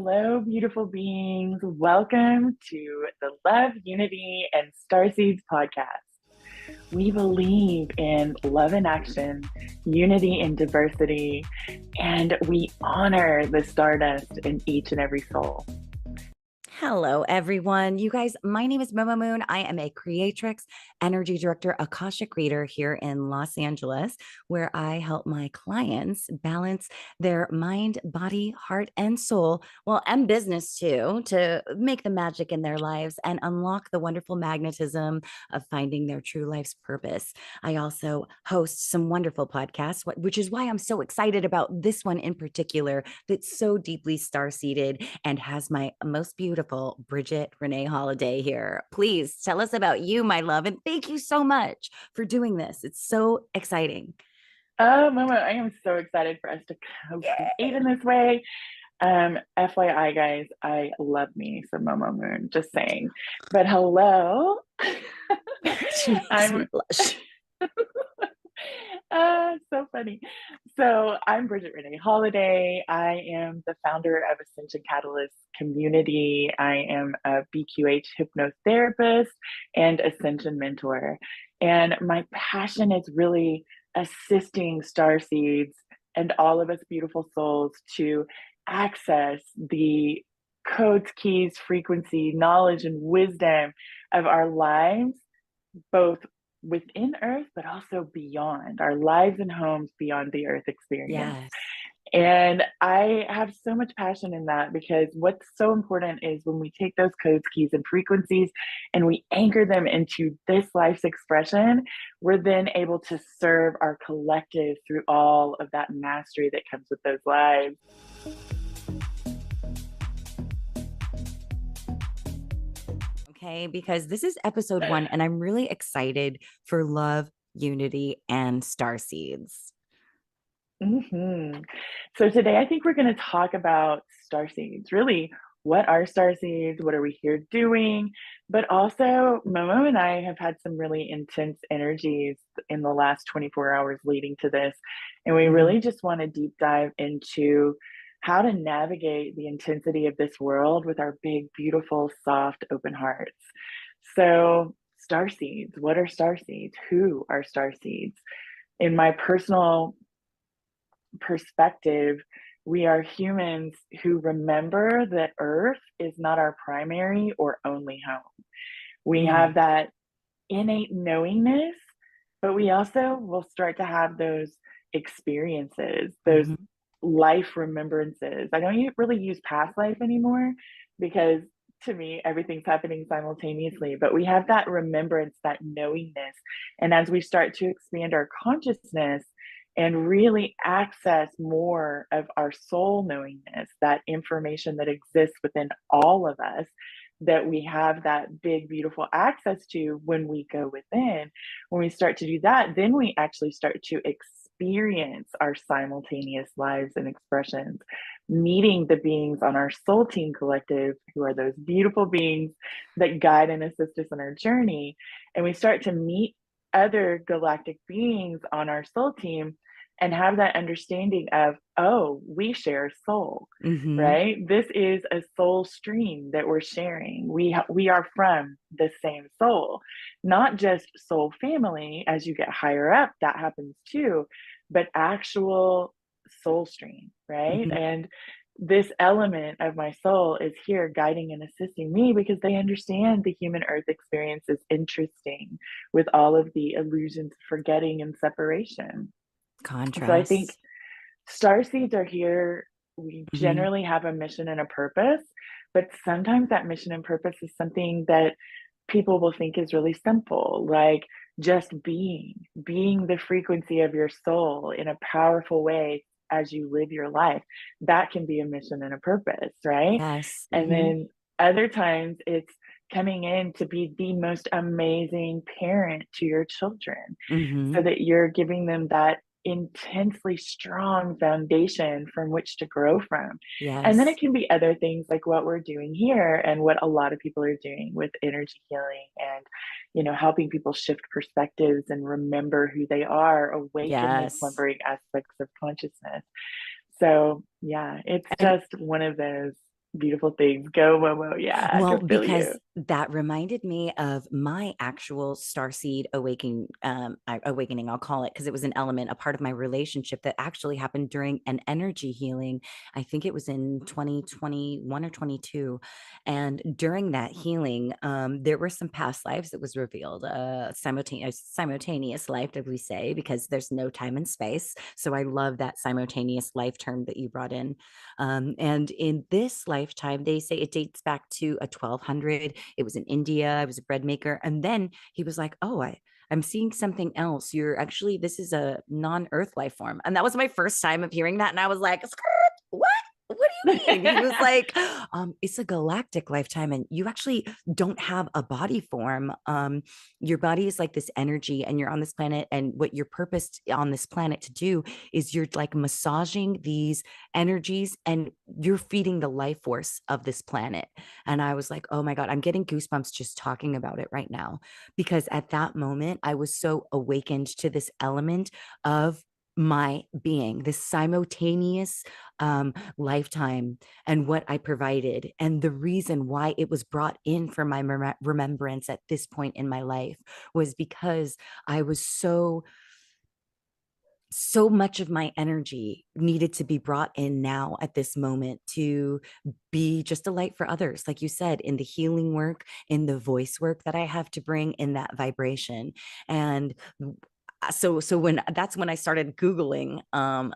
Hello, beautiful beings. Welcome to the Love, Unity, and Starseeds podcast. We believe in love in action, unity in diversity, and we honor the stardust in each and every soul. Hello, everyone. You guys, my name is Momo Moon. I am a creatrix, energy director, Akashic reader here in Los Angeles, where I help my clients balance their mind, body, heart, and soul, well, and business too, to make the magic in their lives and unlock the wonderful magnetism of finding their true life's purpose. I also host some wonderful podcasts, which is why I'm so excited about this one in particular that's so deeply star-seeded and has my most beautiful Bridget, Renee, Holliday here. Please tell us about you, my love, and thank you so much for doing this. It's so exciting. Oh, Momo, I am so excited for us to co-create in this way. FYI, guys, I love me some Momo Moon, just saying. But hello. She makes me blush. So funny. So I'm Bridget Renee Holliday. I am the founder of Ascension Catalyst Community. I am a BQH hypnotherapist and Ascension mentor. And my passion is really assisting starseeds and all of us beautiful souls to access the codes, keys, frequency, knowledge, and wisdom of our lives, both within Earth, but also beyond our lives and homes beyond the Earth experience. Yes. And I have so much passion in that because what's so important is when we take those codes, keys, and frequencies and we anchor them into this life's expression, we're then able to serve our collective through all of that mastery that comes with those lives. Okay, because this is episode 1, and I'm really excited for love, unity, and starseeds. So today I think we're going to talk about starseeds. Really, what are starseeds? What are we here doing? But also, Momo and I have had some really intense energies in the last 24 hours leading to this. And we really just want to deep dive into how to navigate the intensity of this world with our big, beautiful, soft, open hearts. So, starseeds, what are starseeds? Who are starseeds? In my personal perspective, we are humans who remember that Earth is not our primary or only home. We have that innate knowingness, but we also will start to have those experiences, those life remembrances. I don't really use past life anymore because to me, everything's happening simultaneously, but we have that remembrance, that knowingness. And as we start to expand our consciousness and really access more of our soul knowingness, that information that exists within all of us, that we have that big, beautiful access to when we go within, when we start to do that, then we actually start to experience our simultaneous lives and expressions, meeting the beings on our soul team collective, who are those beautiful beings that guide and assist us on our journey. And we start to meet other galactic beings on our soul team and have that understanding of, oh, we share soul, right? This is a soul stream that we're sharing. We are from the same soul, not just soul family. As you get higher up, that happens too, but actual soul stream, right? And this element of my soul is here guiding and assisting me because they understand the human earth experience is interesting with all of the illusions of forgetting and separation. Contrast. So I think starseeds are here. We generally have a mission and a purpose, but sometimes that mission and purpose is something that people will think is really simple, like just being the frequency of your soul in a powerful way as you live your life. That can be a mission and a purpose, right? Yes. And then other times it's coming in to be the most amazing parent to your children so that you're giving them that intensely strong foundation from which to grow from. And then it can be other things like what we're doing here and what a lot of people are doing with energy healing and, you know, helping people shift perspectives and remember who they are, awaken the slumbering aspects of consciousness. So yeah, it's just one of those Beautiful things. Go, Momo. Yeah, I Well, can feel because you. that reminded me of my actual starseed awakening, I'll call it, because it was an element, a part of my relationship that actually happened during an energy healing. I think it was in 2021 or 22. And during that healing, there were some past lives that was revealed, simultaneous life, as we say, because there's no time and space. So I love that simultaneous life term that you brought in. And in this lifetime, they say it dates back to a 1200. It was in India. I was a bread maker. And then he was like, oh, I'm seeing something else. You're actually, this is a non-earth life form. And that was my first time of hearing that. And I was like, what? What do you mean? He was like, it's a galactic lifetime, and you actually don't have a body form. Your body is like this energy, and you're on this planet, and what you're purposed on this planet to do is you're like massaging these energies, and you're feeding the life force of this planet. And I was like, oh my God, I'm getting goosebumps just talking about it right now, because at that moment I was so awakened to this element of my being, this simultaneous lifetime, and what I provided, and the reason why it was brought in for my remembrance at this point in my life was because I was so much of my energy needed to be brought in now at this moment to be just a light for others, like you said, in the healing work, in the voice work that I have to bring in that vibration. And so when that's when I started Googling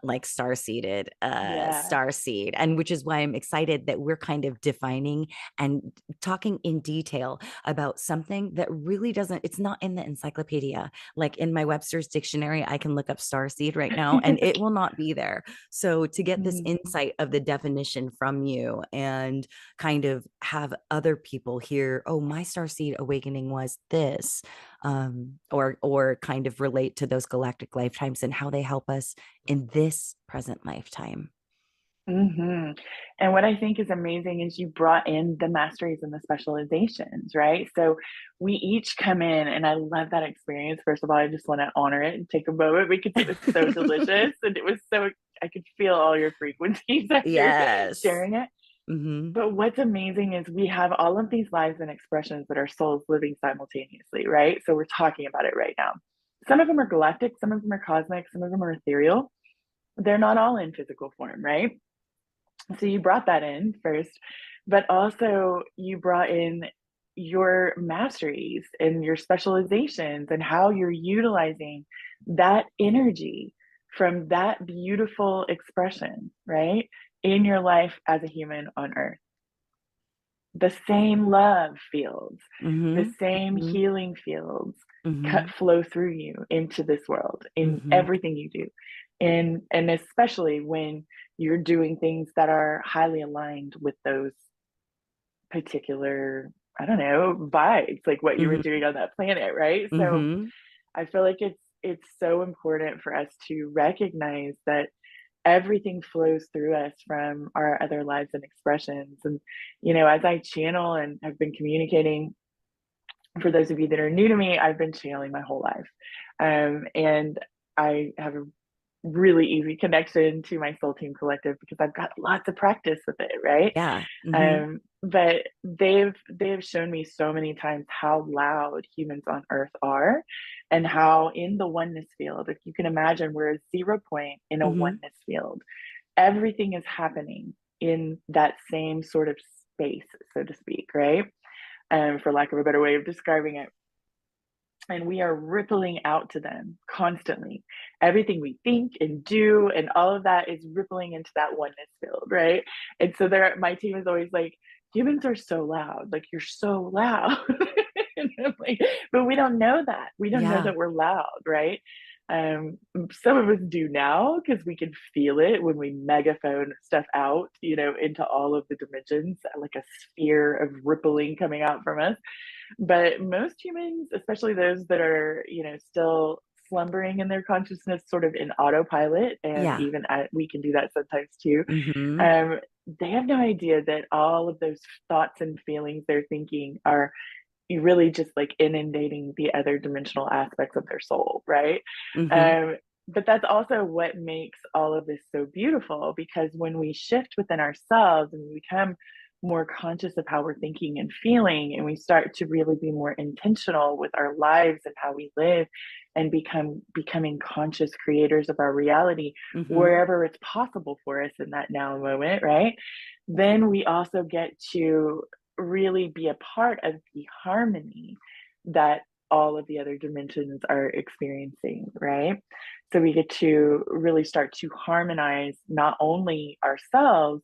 like Yeah. starseed, and which is why I'm excited that we're kind of defining and talking in detail about something that really doesn't, it's not in the encyclopedia. Like in my Webster's dictionary, I can look up starseed right now and it will not be there. So to get this Mm. insight of the definition from you, and kind of have other people hear, oh, my starseed awakening was this, or kind of relate to those galactic lifetimes and how they help us in this present lifetime. Hmm. And what I think is amazing is you brought in the masteries and the specializations, right? So we each come in, and I love that experience. First of all, I just want to honor it and take a moment because it was so delicious, and it was so, I could feel all your frequencies after Yes. sharing it. Mm-hmm. But what's amazing is we have all of these lives and expressions that our souls living simultaneously, right? So we're talking about it right now. Some of them are galactic, some of them are cosmic, some of them are ethereal. They're not all in physical form, right? So you brought that in first, but also you brought in your masteries and your specializations and how you're utilizing that energy from that beautiful expression, right? In your life as a human on earth. The same love fields, the Mm-hmm. same Mm-hmm. healing fields cut Mm-hmm. flow through you into this world in Mm-hmm. everything you do. And especially when you're doing things that are highly aligned with those particular, I don't know, vibes, like what you were Mm-hmm. doing on that planet, right? So Mm-hmm. I feel like it's so important for us to recognize that everything flows through us from our other lives and expressions. And, as I channel and have been communicating, for those of you that are new to me, I've been channeling my whole life. And I have a really easy connection to my soul team collective because I've got lots of practice with it, right? Yeah. Mm-hmm. But they've shown me so many times how loud humans on earth are, and how in the oneness field, if you can imagine, we're a 0 point in a Mm-hmm. oneness field. Everything is happening in that same sort of space, so to speak, right? For lack of a better way of describing it. And we are rippling out to them constantly. Everything we think and do and all of that is rippling into that oneness field, right? And so my team is always like, humans are so loud, like you're so loud. And I'm like, but we don't know that. We don't know Yeah. that we're loud, right? Some of us do now because we can feel it when we megaphone stuff out, into all of the dimensions, like a sphere of rippling coming out from us. But most humans, especially those that are, still slumbering in their consciousness, sort of in autopilot, and Yeah. even we can do that sometimes too. Mm-hmm. Um, they have no idea that all of those thoughts and feelings they're thinking are really just like inundating the other dimensional aspects of their soul, right? Mm-hmm. Um, but that's also what makes all of this so beautiful, because when we shift within ourselves and we become more conscious of how we're thinking and feeling, and we start to really be more intentional with our lives and how we live, and becoming conscious creators of our reality Mm-hmm. wherever it's possible for us in that now moment, right? Then we also get to really be a part of the harmony that all of the other dimensions are experiencing, right? So we get to really start to harmonize not only ourselves,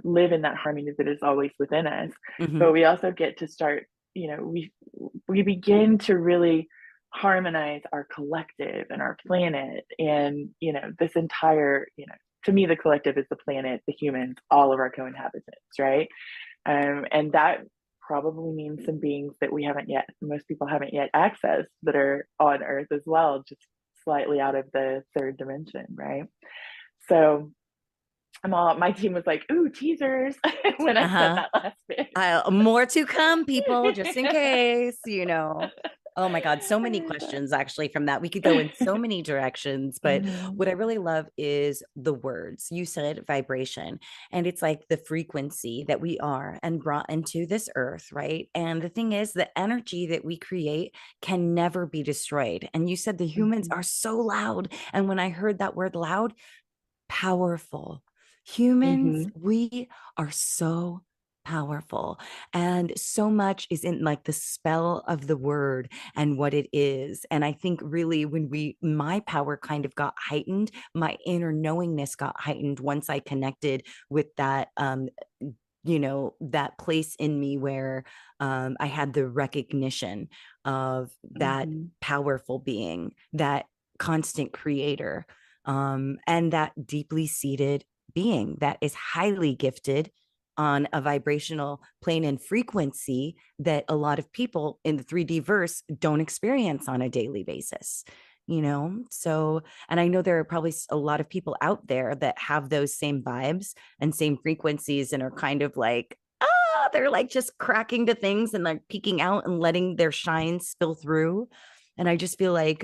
live in that harmony that is always within us, Mm-hmm. but we also get to start, we begin to really harmonize our collective and our planet, and this entire, to me, the collective is the planet, the humans, all of our co-inhabitants, right? And that probably means some beings that most people haven't yet accessed, that are on Earth as well, just slightly out of the third dimension, right? So my team was like, "Ooh, teasers," when I said Uh-huh. that last bit. More to come, people, just in case, you know. Oh my God, so many questions actually from that. We could go in so many directions, but Mhm, what I really love is the words. You said vibration, and it's like the frequency that we are and brought into this earth, right? And the thing is, the energy that we create can never be destroyed. And you said the humans mhm, are so loud. And when I heard that word loud, powerful. Humans, mhm, we are so powerful, and so much is in like the spell of the word and what it is. And I think really when my power kind of got heightened, my inner knowingness got heightened once I connected with that that place in me where I had the recognition of that mhm, powerful being, that constant creator, and that deeply seated being that is highly gifted on a vibrational plane and frequency that a lot of people in the 3D verse don't experience on a daily basis. So, and I know there are probably a lot of people out there that have those same vibes and same frequencies and are kind of like, they're like just cracking to things and like peeking out and letting their shine spill through. And I just feel like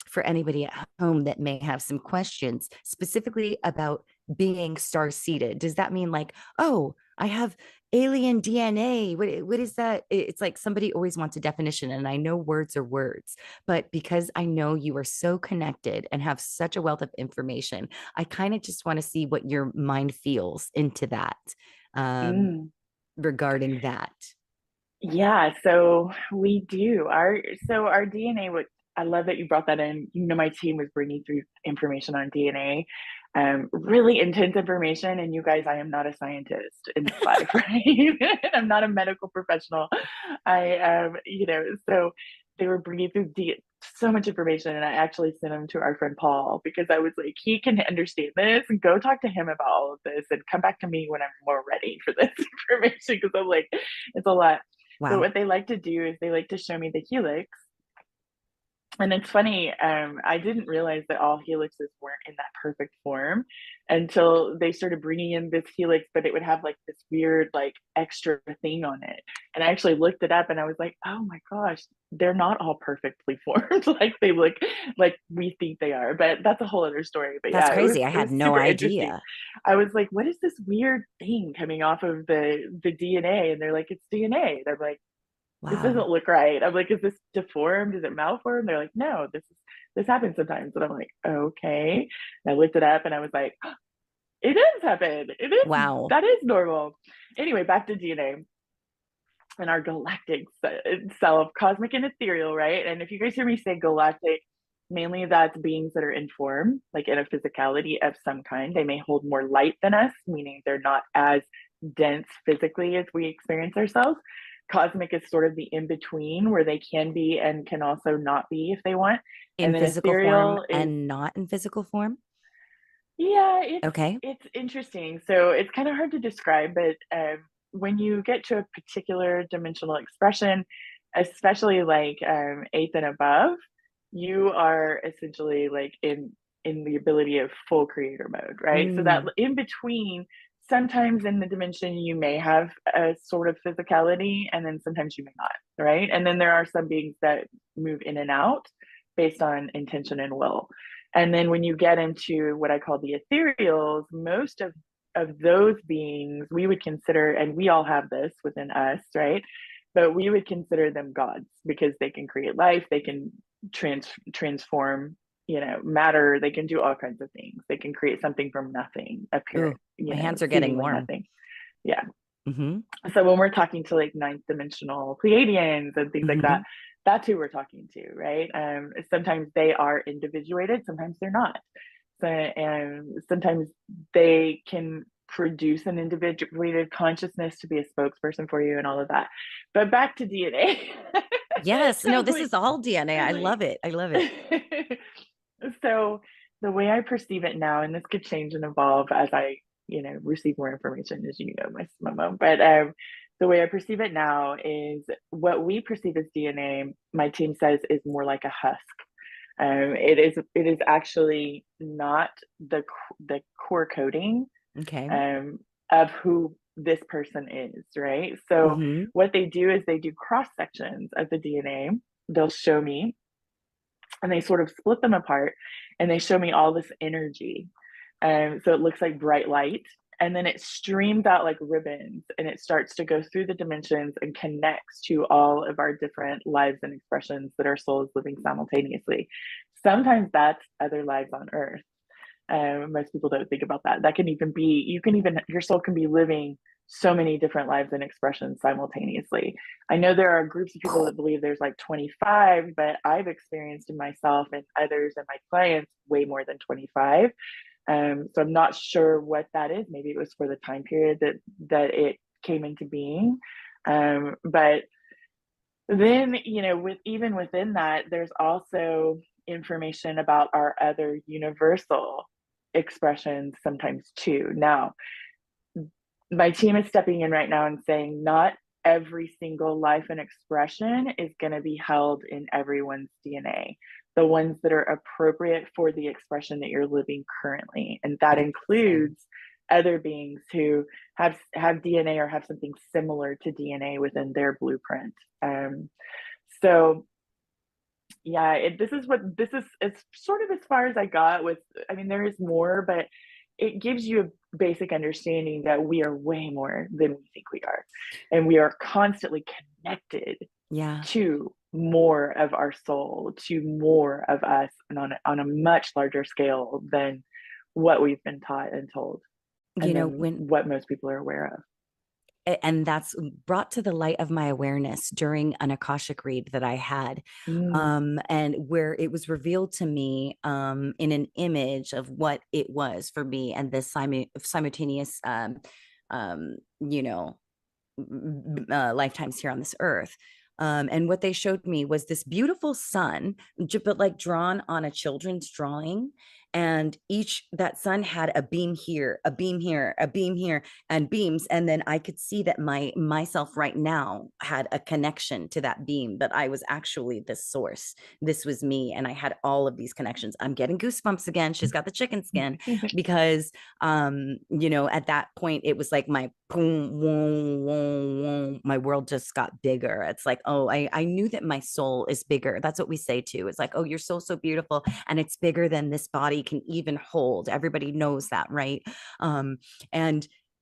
for anybody at home that may have some questions specifically about being star seeded, does that mean like, oh, I have alien DNA? What is that? It's like somebody always wants a definition, and I know words are words, but because I know you are so connected and have such a wealth of information, I kind of just want to see what your mind feels into that, um, mm. regarding that. Yeah, so we do. Our DNA, what I love that you brought that in. My team was bringing through information on DNA, really intense information. And you guys, I am not a scientist in this life, right? I'm not a medical professional. So they were bringing through so much information, and I actually sent them to our friend Paul because I was like, he can understand this, and go talk to him about all of this, and come back to me when I'm more ready for this information, because I'm like, it's a lot. But Wow. what they like to do is they like to show me the helix. And it's funny, I didn't realize that all helixes weren't in that perfect form until they started bringing in this helix, but it would have like this weird, like extra thing on it. And I actually looked it up, and I was like, oh my gosh, they're not all perfectly formed like they look, like we think they are. But that's a whole other story. But That's yeah, crazy. I it had was no super interesting. idea. I was like, what is this weird thing coming off of the DNA? And they're like, it's DNA. And I'm like, this Wow. doesn't look right. I'm like, is this deformed? Is it malformed? They're like, no, this happens sometimes. And I'm like, okay. And I looked it up, and I was like, it does happen. Wow. That is normal. Anyway, back to DNA and our galactic self, cosmic and ethereal, right? And if you guys hear me say galactic, mainly that's beings that are in form, like in a physicality of some kind. They may hold more light than us, meaning they're not as dense physically as we experience ourselves. Cosmic is sort of the in between, where they can be and can also not be if they want. In And then physical form ethereal is, and not in physical form. yeah, it's Okay. it's interesting. So it's kind of hard to describe, but when you get to a particular dimensional expression, especially like eighth and above, you are essentially like in the ability of full creator mode, right? So that Mm. in between, sometimes in the dimension you may have a sort of physicality, and then sometimes you may not, right? And then there are some beings that move in and out based on intention and will. And then when you get into what I call the ethereals, most of of those beings, we would consider, and we all have this within us, right? But we would consider them gods because they can create life, they can transform, matter, they can do all kinds of things. They can create something from nothing, Ooh, appear, my hands are getting seemingly warm. nothing. Yeah. Mm-hmm. So when we're talking to like ninth dimensional Pleiadians and things like Mm-hmm. that, that's who we're talking to, right? Sometimes they are individuated, sometimes they're not. So, and sometimes they can produce an individuated consciousness to be a spokesperson for you and all of that. But back to DNA. Yes. No, this is all DNA. I Totally. love it. I love it. So the way I perceive it now, and this could change and evolve as I, receive more information, as you know, my Momo. But the way I perceive it now is what we perceive as DNA. My team says is more like a husk. It is actually not the core coding Okay. of who this person is, right? So Mm-hmm. what they do is they do cross sections of the DNA. They'll show me, and they sort of split them apart, and they show me all this energy. So it looks like bright light, and then it streams out like ribbons, and it starts to go through the dimensions and connects to all of our different lives and expressions that our soul is living simultaneously. Sometimes that's other lives on Earth. Most people don't think about that. That can even be, your soul can be living so many different lives and expressions simultaneously. I know there are groups of people that believe there's like 25, but I've experienced in myself and others and my clients way more than 25. So I'm not sure what that is. Maybe it was for the time period that it came into being. But then, even within that, there's also information about our other universal expressions sometimes too. Now, my team is stepping in right now and saying not every single life and expression is going to be held in everyone's DNA. The ones that are appropriate for the expression that you're living currently. And that includes other beings who have DNA or have something similar to DNA within their blueprint. So yeah, this is it's sort of as far as I got with, I mean, there is more, but it gives you a basic understanding that we are way more than we think we are. And we are constantly connected to more of our soul, to more of us, and on a much larger scale than what we've been taught and told, and then what most people are aware of. And that's brought to the light of my awareness during an Akashic read that I had, and where it was revealed to me in an image of what it was for me and this simultaneous, lifetimes here on this earth. And what they showed me was this beautiful sun, but like drawn on a children's drawing. And that sun had a beam here, a beam here, a beam here, and beams. And then I could see that myself right now had a connection to that beam, but I was actually this source. This was me. And I had all of these connections. I'm getting goosebumps again. She's got the chicken skin because, at that point, it was like my boom, whoom, whoom, whoom. My world just got bigger. It's like, oh, I knew that my soul is bigger. That's what we say too. It's like, oh, your soul's so beautiful and it's bigger than this body can even hold. Everybody knows that, right? And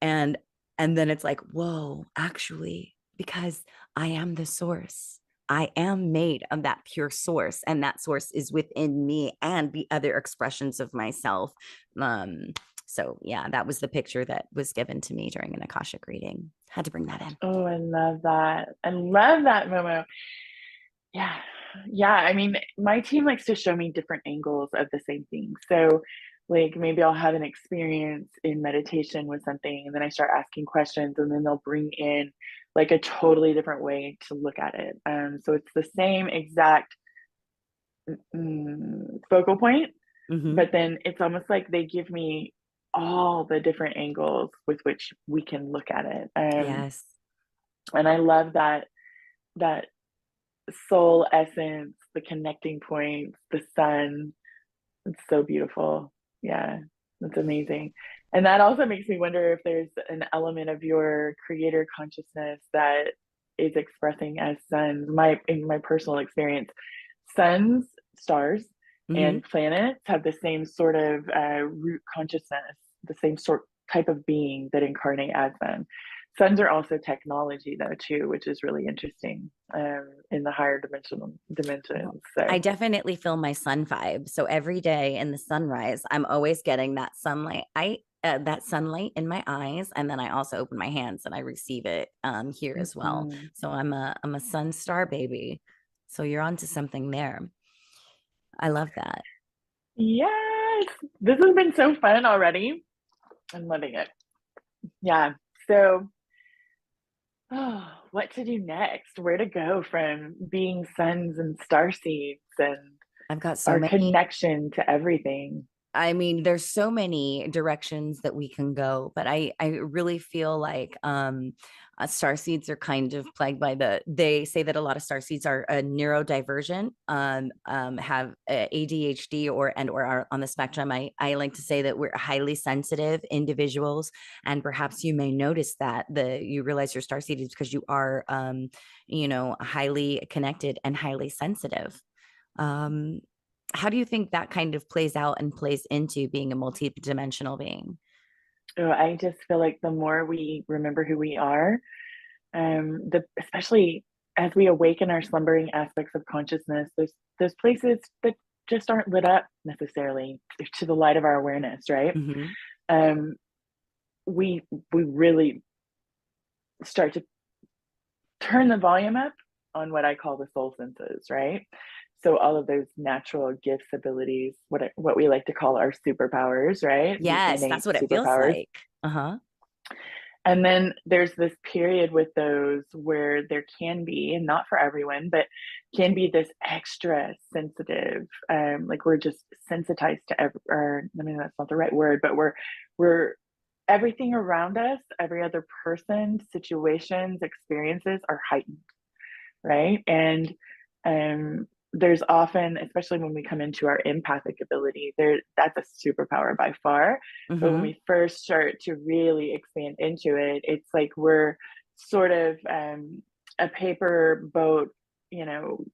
then it's like, whoa, actually, because I am the source. I am made of that pure source, and that source is within me and the other expressions of myself. So yeah, that was the picture that was given to me during an Akashic reading. Had to bring that in. Oh, I love that. I love that, Momo. Yeah. Yeah. I mean, my team likes to show me different angles of the same thing. So, like, maybe I'll have an experience in meditation with something, and then I start asking questions, and then they'll bring in like a totally different way to look at it. So it's the same exact focal point, but then it's almost like they give me all the different angles with which we can look at it. Yes. And I love that soul essence, the connecting points, the sun. It's so beautiful. Yeah, that's amazing. And that also makes me wonder if there's an element of your creator consciousness that is expressing as suns. In my personal experience, suns, stars, and planets have the same sort of root consciousness, the same type of being that incarnate as them. Suns are also technology though too, which is really interesting in the higher dimensions. I So definitely feel my sun vibe. So every day in the sunrise, I'm always getting that sunlight. That sunlight in my eyes, and then I also open my hands and I receive it here as well. mhm. So I'm a sun star baby. So you're onto something there. I love that. Yes, this has been so fun already. I'm loving it. Yeah. So, oh, what to do next? Where to go from being suns and star seeds and I've got so our many. connection to everything? I mean, there's so many directions that we can go, but I really feel like star seeds are kind of plagued by they say that a lot of star seeds are a neurodivergent, have ADHD or are on the spectrum. I like to say that we're highly sensitive individuals, and perhaps you may notice that you realize you're star seed is because you are highly connected and highly sensitive. Um, how do you think that kind of plays out and plays into being a multi-dimensional being? Oh, I just feel like the more we remember who we are, especially as we awaken our slumbering aspects of consciousness, those places that just aren't lit up necessarily to the light of our awareness, right? Mm-hmm. Um, we really start to turn the volume up on what I call the soul senses, right? So all of those natural gifts, abilities, what we like to call our superpowers, right? The Yes, innate that's what it feels superpowers. like. Uh-huh. And then there's this period with those where there can be, and not for everyone, but can be this extra sensitive, like we're just sensitized to or I mean that's not the right word, but we're everything around us, every other person, situations, experiences are heightened, right? And there's often, especially when we come into our empathic ability, that's a superpower by far. But when Mm-hmm. we first start to really expand into it, it's like we're sort of a paper boat, you know,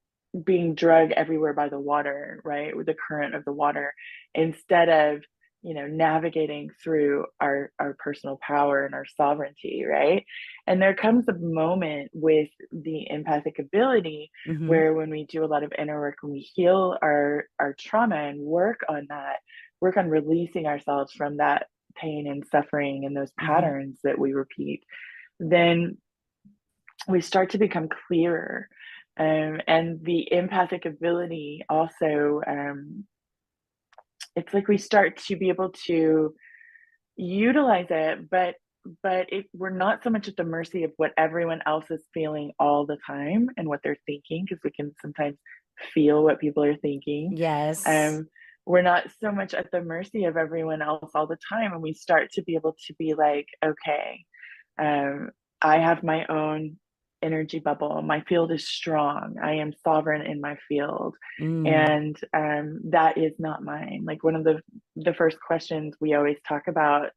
being dragged everywhere by the water, right? With the current of the water, instead of navigating through our personal power and our sovereignty, right? And there comes a moment with the empathic ability Mm-hmm. where when we do a lot of inner work, when we heal our trauma and work on that, work on releasing ourselves from that pain and suffering and those Mm-hmm. patterns that we repeat, then we start to become clearer. And the empathic ability also, it's like we start to be able to utilize it, but we're not so much at the mercy of what everyone else is feeling all the time and what they're thinking, because we can sometimes feel what people are thinking. Yes. Um, we're not so much at the mercy of everyone else all the time, and we start to be able to be like, okay, um, I have my own energy bubble. My field is strong. I am sovereign in my field, Mm. and that is not mine. Like one of the first questions we always talk about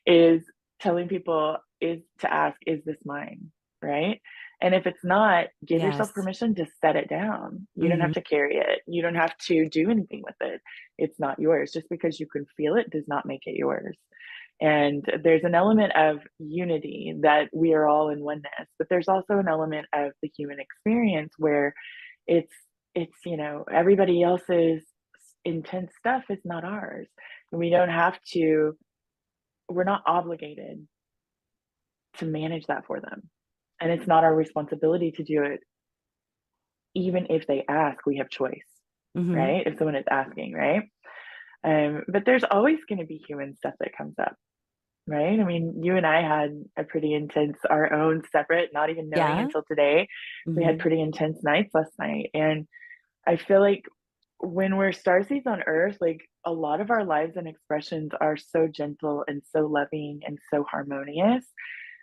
is telling people is to ask, is this mine, right? And if it's not, give yourself Yes. permission to set it down. You don't Mm-hmm. have to carry it. You don't have to do anything with it. It's not yours. Just because you can feel it does not make it yours. And there's an element of unity that we are all in oneness, but there's also an element of the human experience where it's everybody else's intense stuff is not ours. And we don't have to, we're not obligated to manage that for them. And it's not our responsibility to do it. Even if they ask, we have choice, Mm-hmm. right? If someone is asking, right? But there's always going to be human stuff that comes up, right? I mean, you and I had a pretty intense, our own separate, not even knowing Yeah. until today, we had Mm-hmm. pretty intense nights last night. And I feel like when we're starseeds on Earth, like a lot of our lives and expressions are so gentle and so loving and so harmonious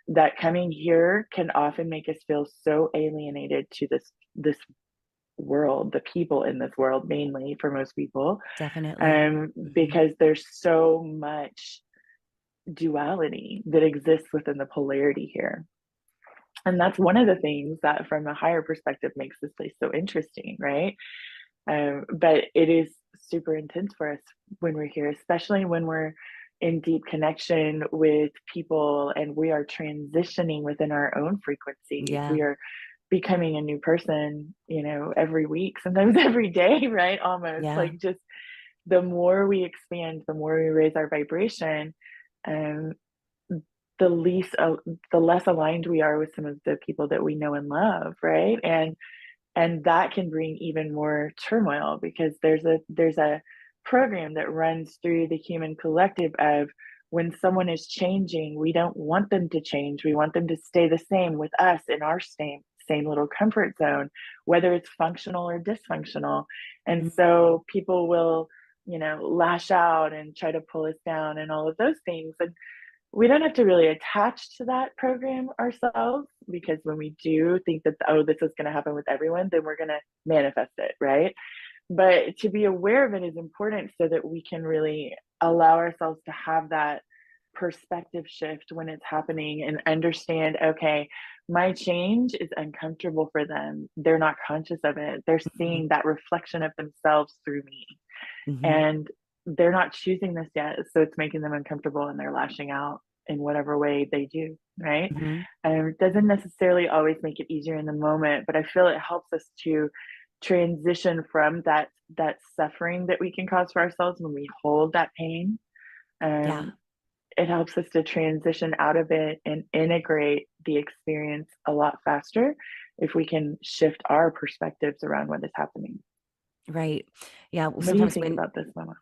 that coming here can often make us feel so alienated to this world, the people in this world, mainly for most people, Definitely. Mm-hmm. because there's so much duality that exists within the polarity here. And that's one of the things that, from a higher perspective, makes this place so interesting, right? But it is super intense for us when we're here, especially when we're in deep connection with people, and we are transitioning within our own frequencies. Yeah. We are becoming a new person, every week, sometimes every day, right? Almost Yeah. like, just the more we expand, the more we raise our vibration, um, the least, the less aligned we are with some of the people that we know and love, right? And that can bring even more turmoil, because there's a program that runs through the human collective of, when someone is changing, we don't want them to change. We want them to stay the same with us in our same little comfort zone, whether it's functional or dysfunctional. And Mhm. so people will, lash out and try to pull us down and all of those things. And we don't have to really attach to that program ourselves, because when we do think that, oh, this is going to happen with everyone, then we're going to manifest it, right? But to be aware of it is important, so that we can really allow ourselves to have that perspective shift when it's happening, and understand, okay, my change is uncomfortable for them. They're not conscious of it. They're Mhm. seeing that reflection of themselves through me, Mhm. and they're not choosing this yet, so it's making them uncomfortable, and they're lashing out in whatever way they do, right? Mhm. It doesn't necessarily always make it easier in the moment, but I feel it helps us to transition from that suffering that we can cause for ourselves when we hold that pain. Yeah. It helps us to transition out of it and integrate the experience a lot faster if we can shift our perspectives around what is happening. Right. Yeah. Well, What do you sometimes think when, about this, Mama?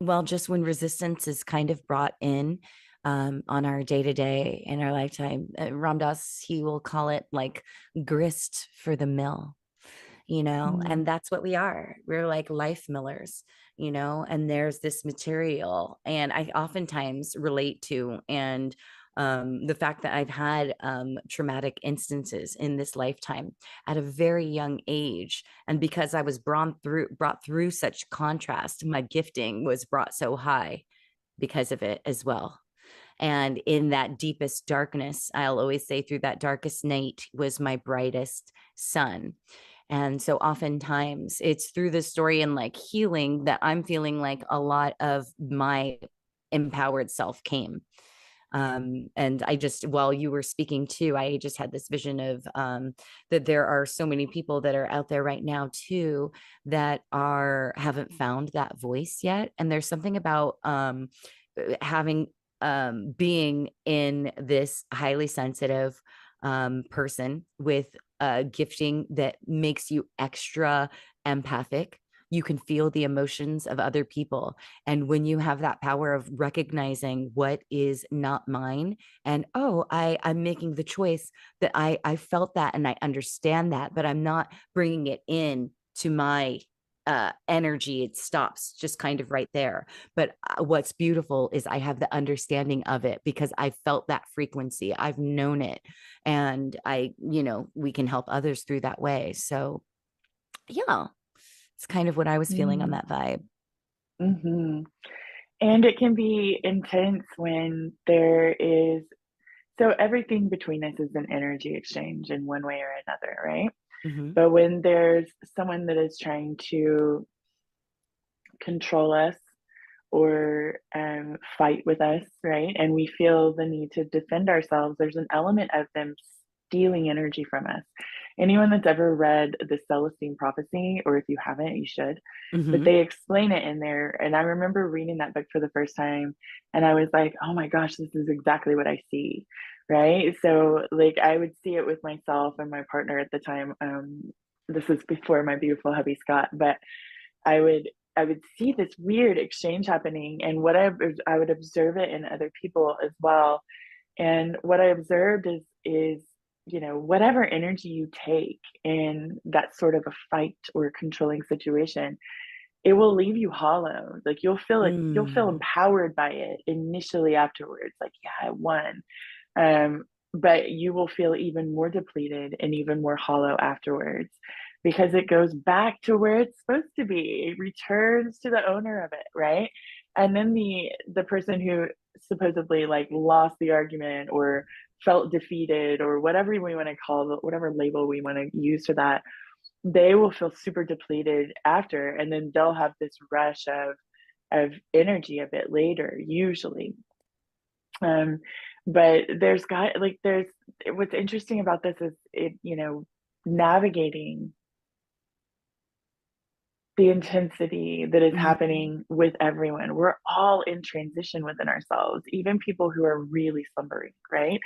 well, just when resistance is kind of brought in on our day to day in our lifetime, Ram Dass, he will call it like grist for the mill, Mm, and that's what we are. We're like life millers, and there's this material. And I oftentimes relate to, and the fact that I've had traumatic instances in this lifetime at a very young age. And because I was brought through such contrast, my gifting was brought so high because of it as well. And in that deepest darkness, I'll always say, through that darkest night was my brightest sun. And so oftentimes it's through the story and like healing that I'm feeling like a lot of my empowered self came. And I just, while you were speaking too, I just had this vision of that there are so many people that are out there right now too that haven't found that voice yet. And there's something about having being in this highly sensitive person with a gifting that makes you extra empathic. You can feel the emotions of other people. And when you have that power of recognizing what is not mine, and oh, I'm making the choice that I felt that and I understand that, but I'm not bringing it in to my energy. It stops just kind of right there. But what's beautiful is I have the understanding of it because I felt that frequency. I've known it. And we can help others through that way. So, yeah, it's kind of what I was feeling on mm, that vibe. mhm. And it can be intense when there is, so everything between us is an energy exchange in one way or another, right? Hmm. But when there's someone that is trying to control us, or fight with us, right? And we feel the need to defend ourselves, there's an element of them stealing energy from us. Anyone that's ever read the Celestine Prophecy, or if you haven't, you should, but Hmm. they explain it in there. And I remember reading that book for the first time, and I was like, oh my gosh, this is exactly what I see, right? So, like, I would see it with myself and my partner at the time. This was before my beautiful hubby Scott, but I would I would see this weird exchange happening, and I would observe it in other people as well. And what I observed is whatever energy you take in that sort of a fight or controlling situation, it will leave you hollow. Like you'll feel Mm. empowered by it initially afterwards, like, yeah, I won. Um, but you will feel even more depleted and even more hollow afterwards, because it goes back to where it's supposed to be. It returns to the owner of it, right? And then the person who supposedly like lost the argument, or felt defeated, or whatever we want to call it, whatever label we want to use for that, they will feel super depleted after, and then they'll have this rush of energy a bit later, usually. But what's interesting about this is navigating the intensity that is happening with everyone. We're all in transition within ourselves, even people who are really slumbering, right?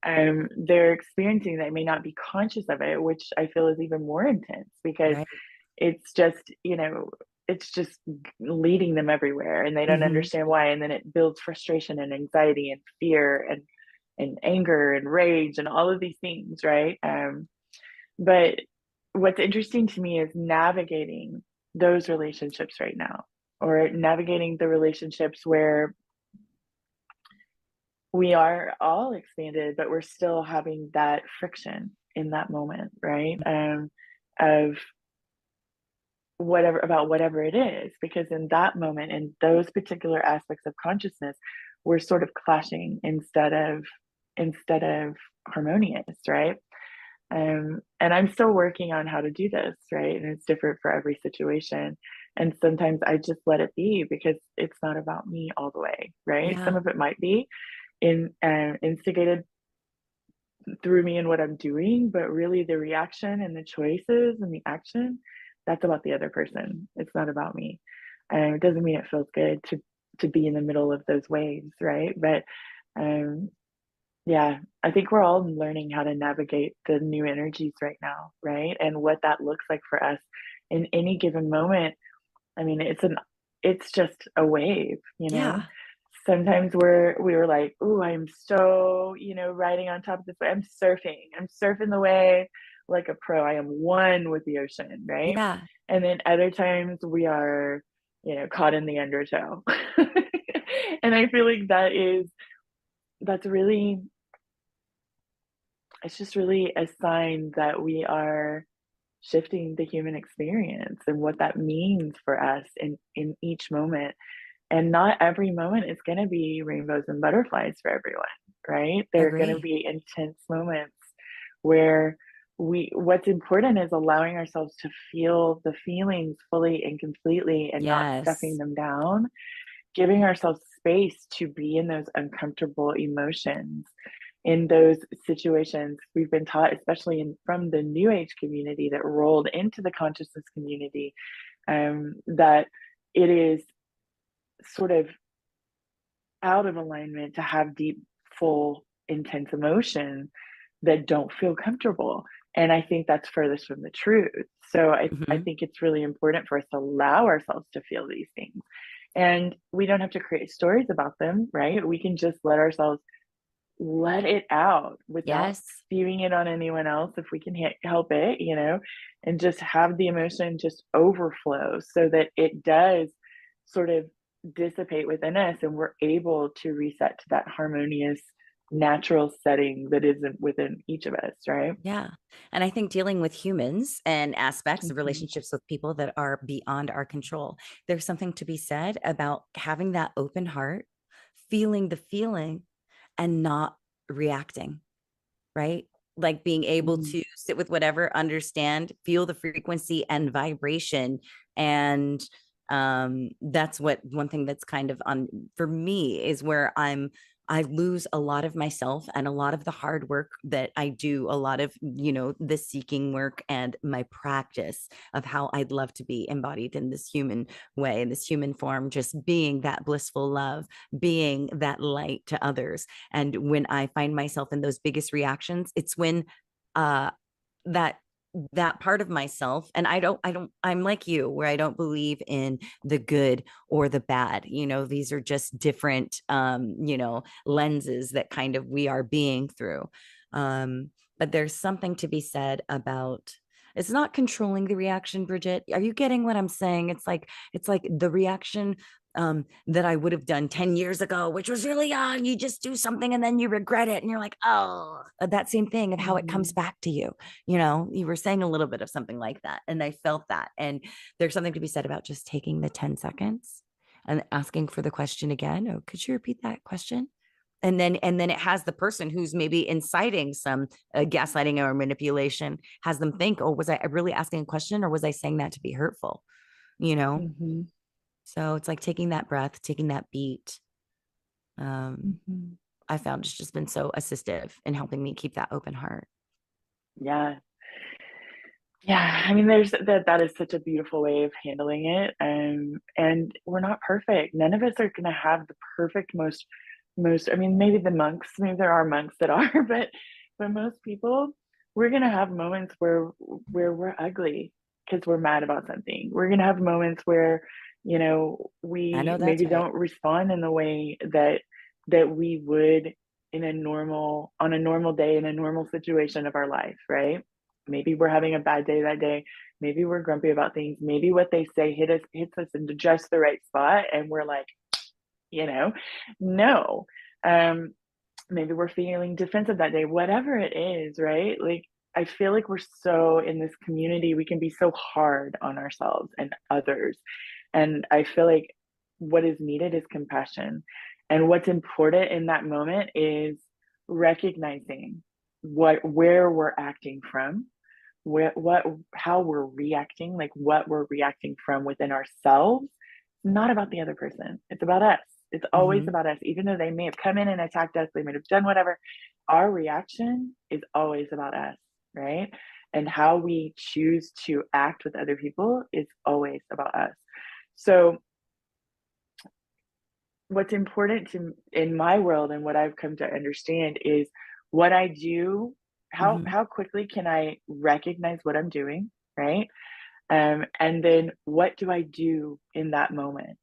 They're experiencing that, may not be conscious of it, which I feel is even more intense because Right. it's just, it's just leading them everywhere and they don't understand why. And then it builds frustration and anxiety and fear and anger and rage and all of these things, right? But what's interesting to me is navigating those relationships right now, or navigating the relationships where we are all expanded, but we're still having that friction in that moment, right? Of whatever it is, because in that moment, in those particular aspects of consciousness, we're sort of clashing instead of harmonious, right? And I'm still working on how to do this, right? And it's different for every situation. And sometimes I just let it be because it's not about me all the way, right? Yeah. Some of it might be instigated through me and what I'm doing, but really the reaction and the choices and the action, that's about the other person. It's not about me. And it doesn't mean it feels good to be in the middle of those waves, right? But um, yeah, I think we're all learning how to navigate the new energies right now, right? And what that looks like for us in any given moment. I mean, it's just a wave, you know. Yeah. Sometimes we were like, "Ooh, I'm so, riding on top of this wave. I'm surfing. I'm surfing the wave like a pro. I am one with the ocean, right?" Yeah. And then other times we are, caught in the undertow. And I feel like that's really it's just really a sign that we are shifting the human experience and what that means for us in each moment. And not every moment is going to be rainbows and butterflies for everyone, right? There are going to Agree. be intense moments where what's important is allowing ourselves to feel the feelings fully and completely and not stuffing Yes. them down, giving ourselves space to be in those uncomfortable emotions, in those situations. We've been taught, especially from the new age community that rolled into the consciousness community, that it is sort of out of alignment to have deep, full, intense emotion that don't feel comfortable. And I think that's furthest from the truth. So I Hmm. think it's really important for us to allow ourselves to feel these things. And we don't have to create stories about them, right? We can just let it out without Yes. spewing it on anyone else if we can help it, and just have the emotion just overflow so that it does sort of dissipate within us and we're able to reset to that harmonious natural setting that isn't within each of us, right? Yeah. And I think dealing with humans and aspects of Mhm. relationships with people that are beyond our control, there's something to be said about having that open heart, feeling the feeling and not reacting, right? Like being able Mhm. to sit with whatever, understand, feel the frequency and vibration. And that's what one thing that's kind of on for me is where I lose a lot of myself and a lot of the hard work that I do, a lot of, the seeking work and my practice of how I'd love to be embodied in this human way, in this human form, just being that blissful love, being that light to others. And when I find myself in those biggest reactions, it's when uh that that part of myself, and I'm like you where I don't believe in the good or the bad. These are just different lenses that kind of we are being through. But there's something to be said about it's not controlling the reaction. Bridget, are you getting what I'm saying? It's like the reaction that I would have done 10 years ago, which was really young. You just do something and then you regret it. And you're like, oh, that same thing of how it comes Mhm. back to you. You were saying a little bit of something like that. And I felt that. And there's something to be said about just taking the 10 seconds and asking for the question again. Oh, could you repeat that question? And then it has the person who's maybe inciting some gaslighting or manipulation, has them think, oh, was I really asking a question or was I saying that to be hurtful? You know? Mhm. So it's like taking that breath, taking that beat. Um, Mhm. I found it's just been so assistive in helping me keep that open heart. Yeah. Yeah, I mean, there's that is such a beautiful way of handling it, and we're not perfect. None of us are gonna have the perfect most. I mean, maybe the monks, maybe there are monks that are, but most people, we're gonna have moments where we're ugly because we're mad about something. We're gonna have moments where, I we know that's maybe right. don't respond in the way that we would on a normal day in a normal situation of our life, right? Maybe we're having a bad day that day. Maybe we're grumpy about things. Maybe what they say hits us into just the right spot, and we're like, you know, no. Um, Maybe we're feeling defensive that day. Whatever it is, right? Like, I feel like we're so in this community, we can be so hard on ourselves and others, and I feel like what is needed is compassion, and what's important in that moment is recognizing where we're acting from, what how we're reacting, like what we're reacting from within ourselves. It's not about the other person, it's about us. It's always Mm-hmm. about us. Even though they may have come in and attacked us, they might have done whatever, our reaction is always about us, right? And how we choose to act with other people is always about us. So what's important to in my world and what I've come to understand is what I do, Mm-hmm. how quickly can I recognize what I'm doing, right? And then what do I do in that moment?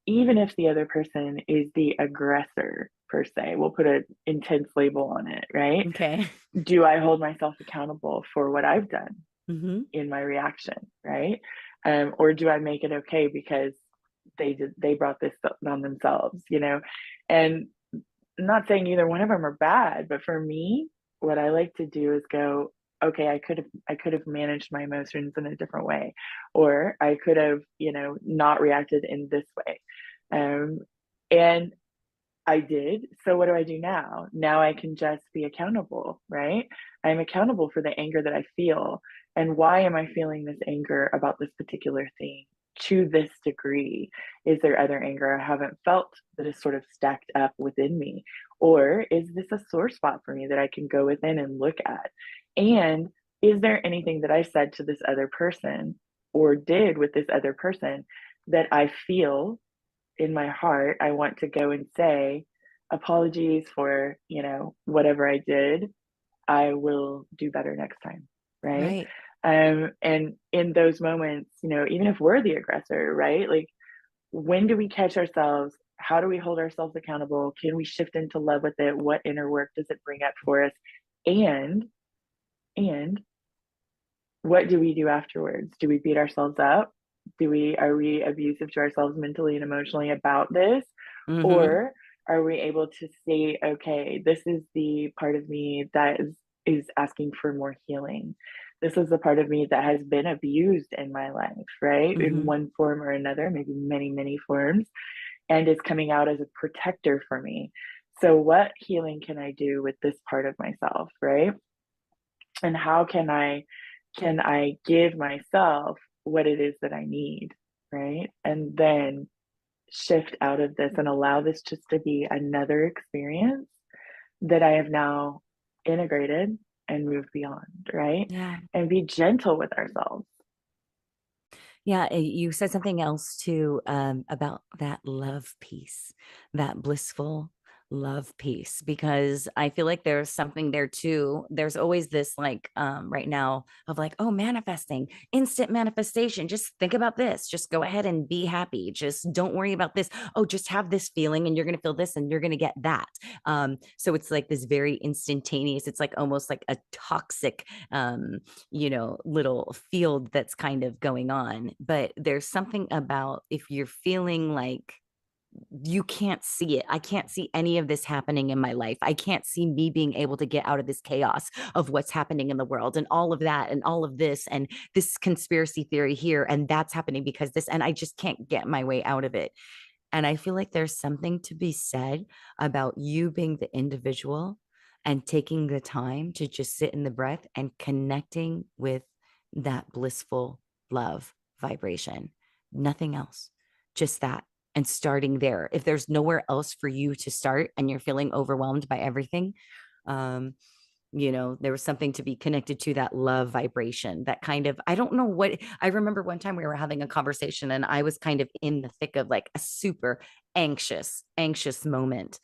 Even if the other person is the aggressor per se, we'll put an intense label on it, right? Okay. Do I hold myself accountable for what I've done Mm-hmm. in my reaction, right? Or do I make it okay because they brought this on themselves, And I'm not saying either one of them are bad, but for me, what I like to do is go, okay, I could have managed my emotions in a different way, or I could have, not reacted in this way. Um, and I did. So what do I do now? Now I can just be accountable, right? I'm accountable for the anger that I feel. And why am I feeling this anger about this particular thing to this degree? Is there other anger I haven't felt that is sort of stacked up within me? Or is this a sore spot for me that I can go within and look at? And is there anything that I said to this other person or did with this other person that I feel in my heart, I want to go and say, apologies for, whatever I did. I will do better next time. Right. Right. And in those moments, even if we're the aggressor, right? Like, when do we catch ourselves? How do we hold ourselves accountable? Can we shift into love with it? What inner work does it bring up for us? And, and what do we do afterwards? Do we beat ourselves up? Are we abusive to ourselves mentally and emotionally about this? Mm-hmm. Or are we able to say, okay, this is the part of me that is asking for more healing. This is the part of me that has been abused in my life, right? In Mm-hmm. one form or another, maybe many, many forms, and is coming out as a protector for me. So what healing can I do with this part of myself, right? And how can I give myself what it is that I need, right? And then shift out of this and allow this just to be another experience that I have now integrated and moved beyond, right? Yeah. And be gentle with ourselves. Yeah, you said something else too, about that love piece, that blissful love piece, because I feel like there's something there too. There's always this like right now of like, oh, manifesting, instant manifestation. Just think about this. Just go ahead and be happy. Just don't worry about this. Oh, just have this feeling and you're gonna feel this and you're gonna get that. So it's like this very instantaneous, it's like almost like a toxic little field that's kind of going on. But there's something about if you're feeling like you can't see it. I can't see any of this happening in my life. I can't see me being able to get out of this chaos of what's happening in the world and all of that and all of this and this conspiracy theory here. And that's happening because this, and I just can't get my way out of it. And I feel like there's something to be said about you being the individual and taking the time to just sit in the breath and connecting with that blissful love vibration. Nothing else, just that. and starting there. If there's nowhere else for you to start and you're feeling overwhelmed by everything, there was something to be connected to, that love vibration, that kind of, I don't know what, I remember one time we were having a conversation and I was kind of in the thick of like a super anxious moment.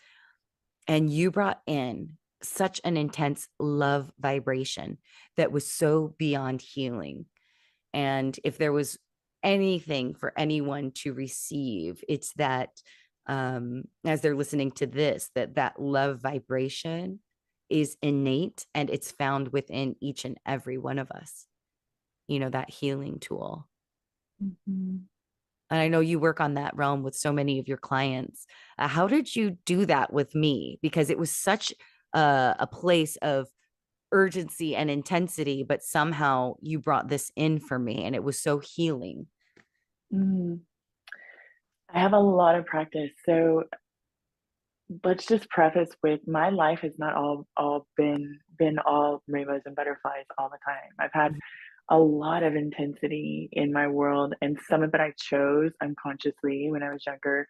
And you brought in such an intense love vibration that was so beyond healing. And if there was anything for anyone to receive, it's that, as they're listening to this, that love vibration is innate and it's found within each and every one of us, that healing tool. Mm-hmm. And I know you work on that realm with so many of your clients. How did you do that with me? Because it was such a place of urgency and intensity, but somehow you brought this in for me and it was so healing. Mm. I have a lot of practice. So let's just preface with, my life has not all been all rainbows and butterflies all the time. I've had a lot of intensity in my world, and some of it I chose unconsciously when I was younger.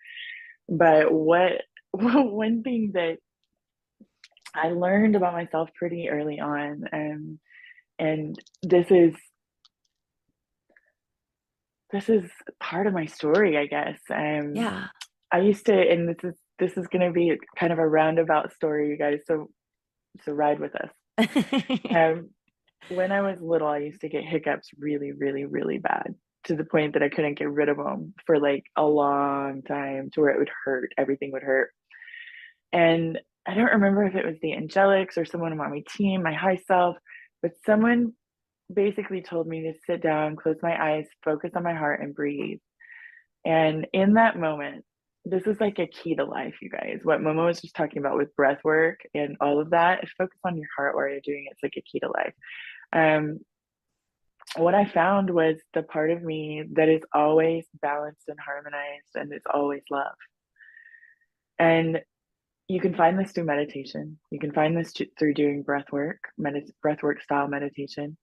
But one thing that I learned about myself pretty early on, and this is part of my story, I guess. Yeah. I used to, and this is going to be kind of a roundabout story, you guys. So ride with us. Um, when I was little, I used to get hiccups really, really, really bad, to the point that I couldn't get rid of them for like a long time, to where it would hurt. Everything would hurt. And I don't remember if it was the angelics or someone on my team, my high self, but someone basically told me to sit down, close my eyes, focus on my heart, and breathe. And in that moment, this is like a key to life, you guys. What Momo was just talking about with breath work and all of that, focus on your heart while you're doing it. It's like a key to life. Um, what I found was the part of me that is always balanced and harmonized and is always love. And you can find this through meditation. You can find this through doing breath work style meditation.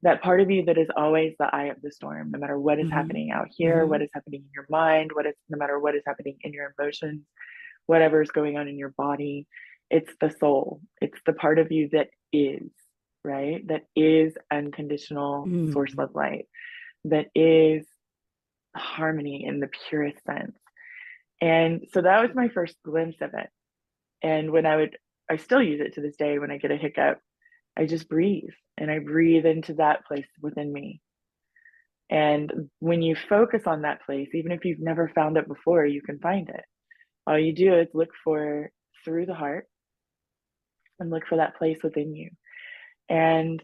That part of you that is always the eye of the storm, no matter what is happening out here, what is happening in your mind, no matter what is happening in your emotions, whatever is going on in your body. It's the soul. It's the part of you that is, right? That is unconditional source love light. That is harmony in the purest sense. And so that was my first glimpse of it. And I still use it to this day. When I get a hiccup, I just breathe, and I breathe into that place within me. And when you focus on that place, even if you've never found it before, you can find it. All you do is look for through the heart and look for that place within you. And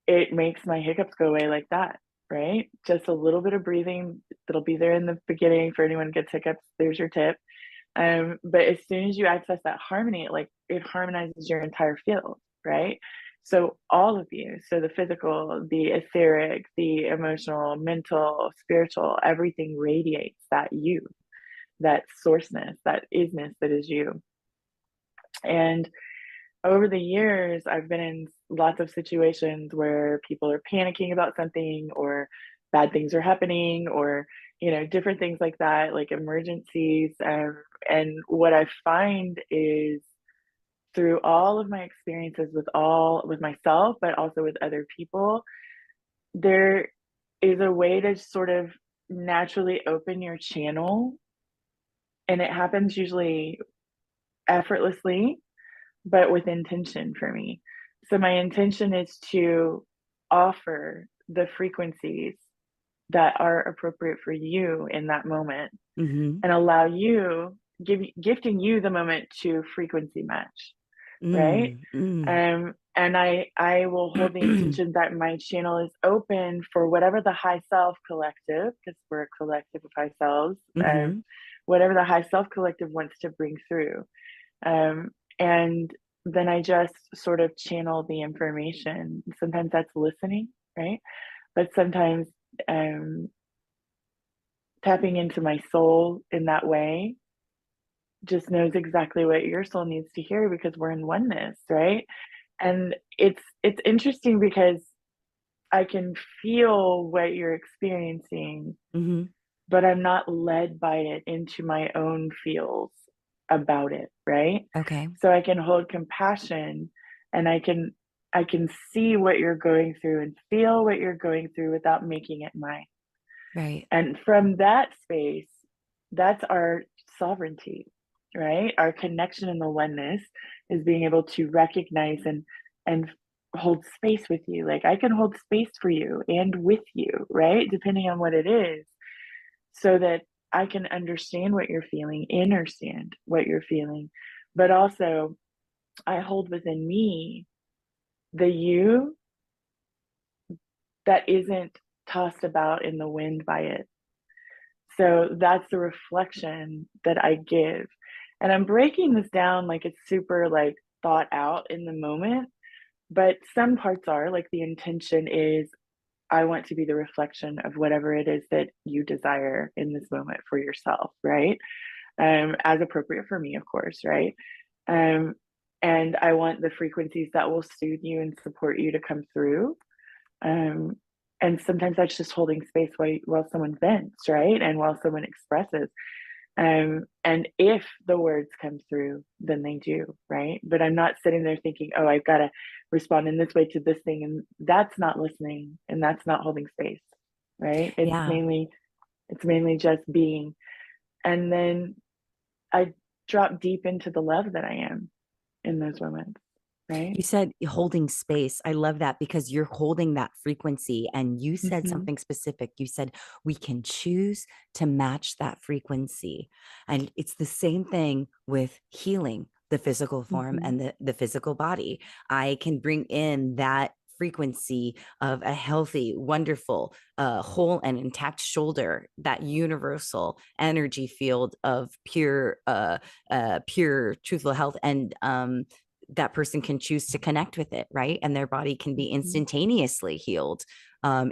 it makes my hiccups go away like that, right? Just a little bit of breathing that'll be there in the beginning. For anyone who gets hiccups, there's your tip. But as soon as you access that harmony, it harmonizes your entire field, right? So all of you, so the physical, the etheric, the emotional, mental, spiritual, everything radiates that you, that sourceness, that isness that is you. And over the years, I've been in lots of situations where people are panicking about something, or bad things are happening, or different things like that, like emergencies. And what I find is, through all of my experiences with myself, but also with other people, there is a way to sort of naturally open your channel, and it happens usually effortlessly, but with intention for me. So my intention is to offer the frequencies that are appropriate for you in that moment, and allow you, gifting you the moment to frequency match, right? And I will hold the intention that my channel is open for whatever the high self collective, because we're a collective of high selves, whatever the high self collective wants to bring through. And then I just sort of channel the information. Sometimes that's listening, right? But sometimes tapping into my soul in that way just knows exactly what your soul needs to hear, because we're in oneness, right? And it's interesting because I can feel what you're experiencing, but I'm not led by it into my own feels about it, right? Okay. So I can hold compassion, and I can see what you're going through and feel what you're going through without making it mine. Right. And from that space, that's our sovereignty, right? Our connection in the oneness is being able to recognize and hold space with you. Like I can hold space for you and with you, right? Depending on what it is, so that I can understand what you're feeling, understand what you're feeling, but also I hold within me the you that isn't tossed about in the wind by it. So that's the reflection that I give. And I'm breaking this down like it's super like thought out in the moment, but some parts are like the intention is I want to be the reflection of whatever it is that you desire in this moment for yourself, right? As appropriate for me, of course, right? Um, and I want the frequencies that will soothe you and support you to come through. Um, and sometimes that's just holding space while someone vents, right? And while someone expresses. And if the words come through, then they do, right? But I'm not sitting there thinking, oh, I've got to respond in this way to this thing. And that's not listening and that's not holding space, right? Yeah. It's mainly just being. And then I drop deep into the love that I am in those moments, right? You said holding space. I love that because you're holding that frequency. And you said Mm-hmm. something specific. You said we can choose to match that frequency. And it's the same thing with healing the physical form Mm-hmm. and the physical body. I can bring in that frequency of a healthy, wonderful, whole and intact shoulder, that universal energy field of pure, truthful health. And that person can choose to connect with it, right? And their body can be Mm-hmm. instantaneously healed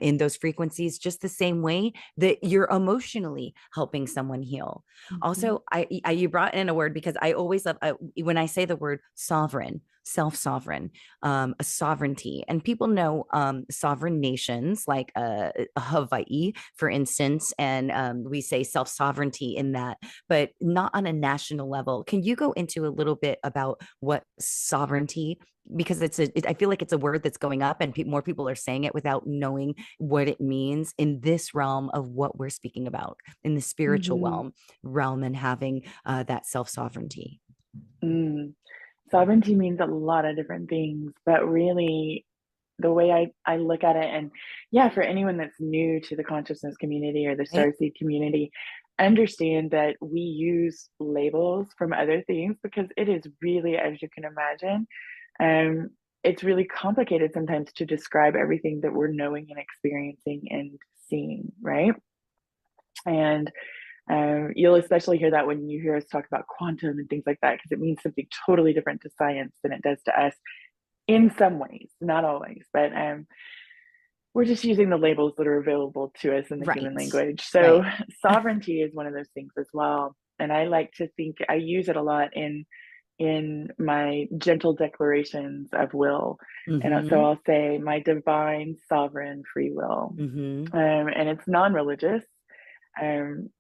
in those frequencies, just the same way that you're emotionally helping someone heal. Mm-hmm. Also, you brought in a word because I always love when I say the word sovereign, self-sovereign, a sovereignty, and people know sovereign nations like Hawaii, for instance, and we say self-sovereignty in that, but not on a national level. Can you go into a little bit about what sovereignty, because I feel like it's a word that's going up and more people are saying it without knowing what it means in this realm of what we're speaking about in the spiritual Mm-hmm. realm and having that self-sovereignty. Mm. Sovereignty means a lot of different things, but really the way I look at it, and yeah, for anyone that's new to the consciousness community or the Right? Starseed community, understand that we use labels from other things because it is really, as you can imagine, um, it's really complicated sometimes to describe everything that we're knowing and experiencing and seeing, right? And you'll especially hear that when you hear us talk about quantum and things like that, because it means something totally different to science than it does to us in some ways, not always, but we're just using the labels that are available to us in the human Right. language. So Right. sovereignty is one of those things as well. And I like to think I use it a lot in my gentle declarations of will. And so Mm-hmm. I'll say my divine sovereign free will. Mm-hmm. And it's non-religious. Um,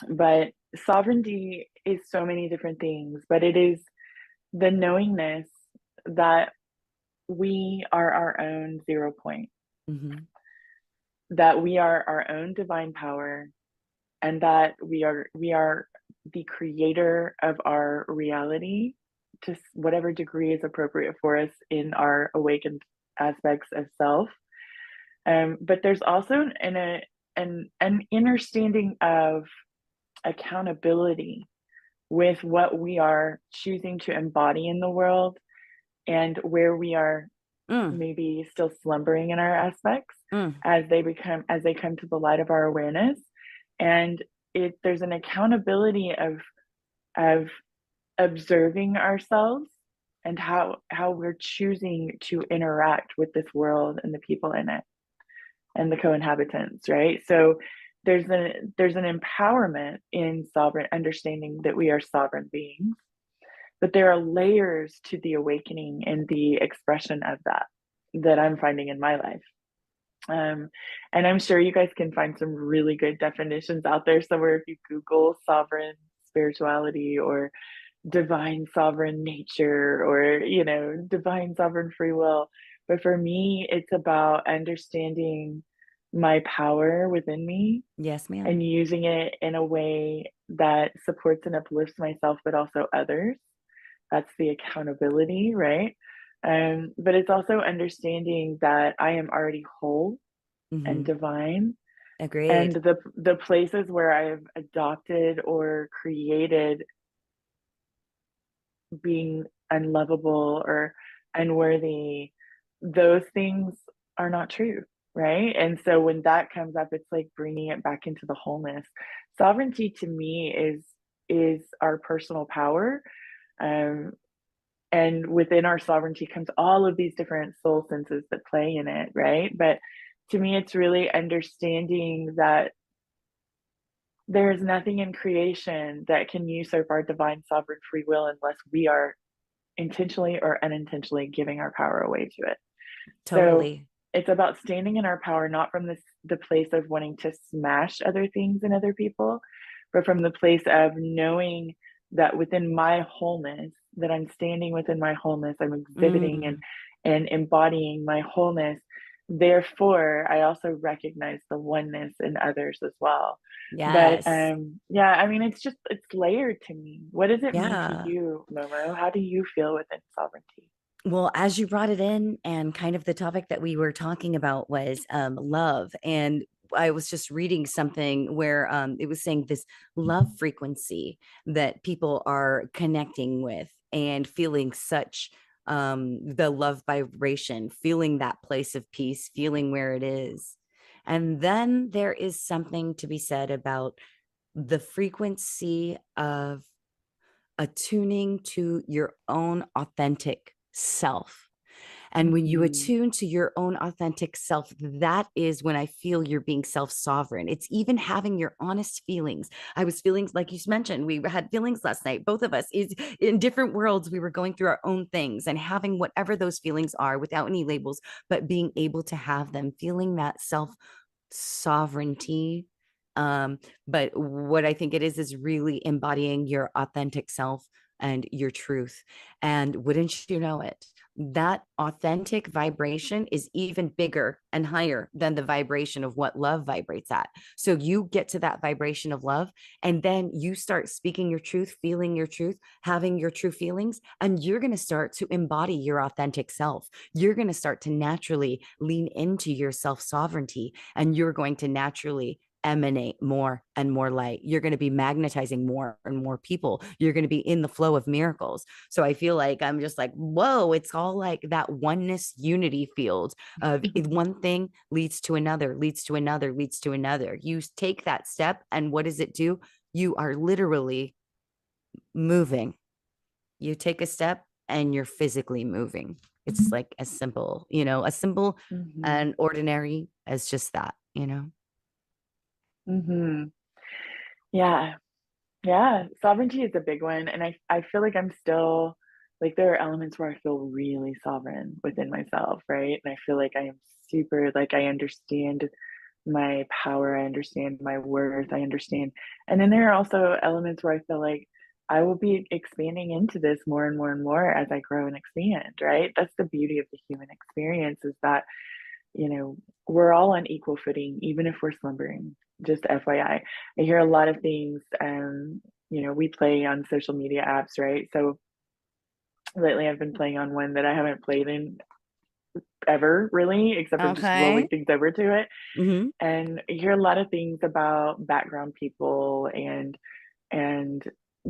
but sovereignty is so many different things, but it is the knowingness that we are our own 0 point, Mm-hmm. that we are our own divine power, and that we are the creator of our reality to whatever degree is appropriate for us in our awakened aspects of self. But there's also an understanding of accountability with what we are choosing to embody in the world and where we are Mm, maybe still slumbering in our aspects mm. as they come to the light of our awareness. And there's an accountability of observing ourselves and how we're choosing to interact with this world and the people in it and the co-inhabitants, right? So there's an empowerment in sovereign understanding that we are sovereign beings, but there are layers to the awakening and the expression of that I'm finding in my life. And I'm sure you guys can find some really good definitions out there somewhere if you Google sovereign spirituality or divine sovereign nature or, divine sovereign free will. But for me, it's about understanding my power within me Yes, ma'am. and using it in a way that supports and uplifts myself, but also others. That's the accountability, right? But it's also understanding that I am already whole and Mm-hmm. divine, and Agreed. the places where I've adopted or created being unlovable or unworthy, those things are not true, right? And so when that comes up, it's like bringing it back into the wholeness. Sovereignty to me is our personal power, um, and within our sovereignty comes all of these different soul senses that play in it, right? But to me, it's really understanding that there is nothing in creation that can usurp our divine sovereign free will unless we are intentionally or unintentionally giving our power away to it. So Totally. it's about standing in our power, not from the place of wanting to smash other things and other people, but from the place of knowing that within my wholeness, that I'm standing within my wholeness, I'm exhibiting Mm, and embodying my wholeness. Therefore, I also recognize the oneness in others as well. But yes. yeah, I mean, it's layered to me. What does it mean to Yeah. you, Momo? How do you feel within sovereignty? Well, as you brought it in, and kind of the topic that we were talking about was love. And I was just reading something where it was saying this love frequency that people are connecting with and feeling such the love vibration, feeling that place of peace, feeling where it is. And then there is something to be said about the frequency of attuning to your own authentic self. And when you Mhm. attune to your own authentic self, that is when I feel you're being self sovereign. It's even having your honest feelings. I was feeling, like you mentioned, we had feelings last night, both of us, is in different worlds. We were going through our own things and having whatever those feelings are without any labels, but being able to have them, feeling that self sovereignty. Um, but what I think it is really embodying your authentic self and your truth. And wouldn't you know it? That authentic vibration is even bigger and higher than the vibration of what love vibrates at. So you get to that vibration of love, and then you start speaking your truth, feeling your truth, having your true feelings, and you're going to start to embody your authentic self. You're going to start to naturally lean into your self sovereignty, and you're going to naturally emanate more and more light. You're going to be magnetizing more and more people. You're going to be in the flow of miracles. So I feel like I'm just like, whoa, it's all like that oneness unity field of one thing leads to another, leads to another, leads to another. You take that step, and what does it do? You are literally moving. You take a step and you're physically moving. It's like as simple, as simple Mhm. and ordinary as just that. Mhm. Yeah. Yeah, sovereignty is a big one, and I feel like I'm still like, there are elements where I feel really sovereign within myself, right? And I feel like I am super like, I understand my power, I understand my worth, I understand, and then there are also elements where I feel like I will be expanding into this more and more and more as I grow and expand, right? That's the beauty of the human experience, is that you know, we're all on equal footing, even if we're slumbering. Just FYI. I hear a lot of things, we play on social media apps, right? So lately I've been playing on one that I haven't played in ever really, except for just rolling Okay. things over to it. Mm-hmm. And you hear a lot of things about background people and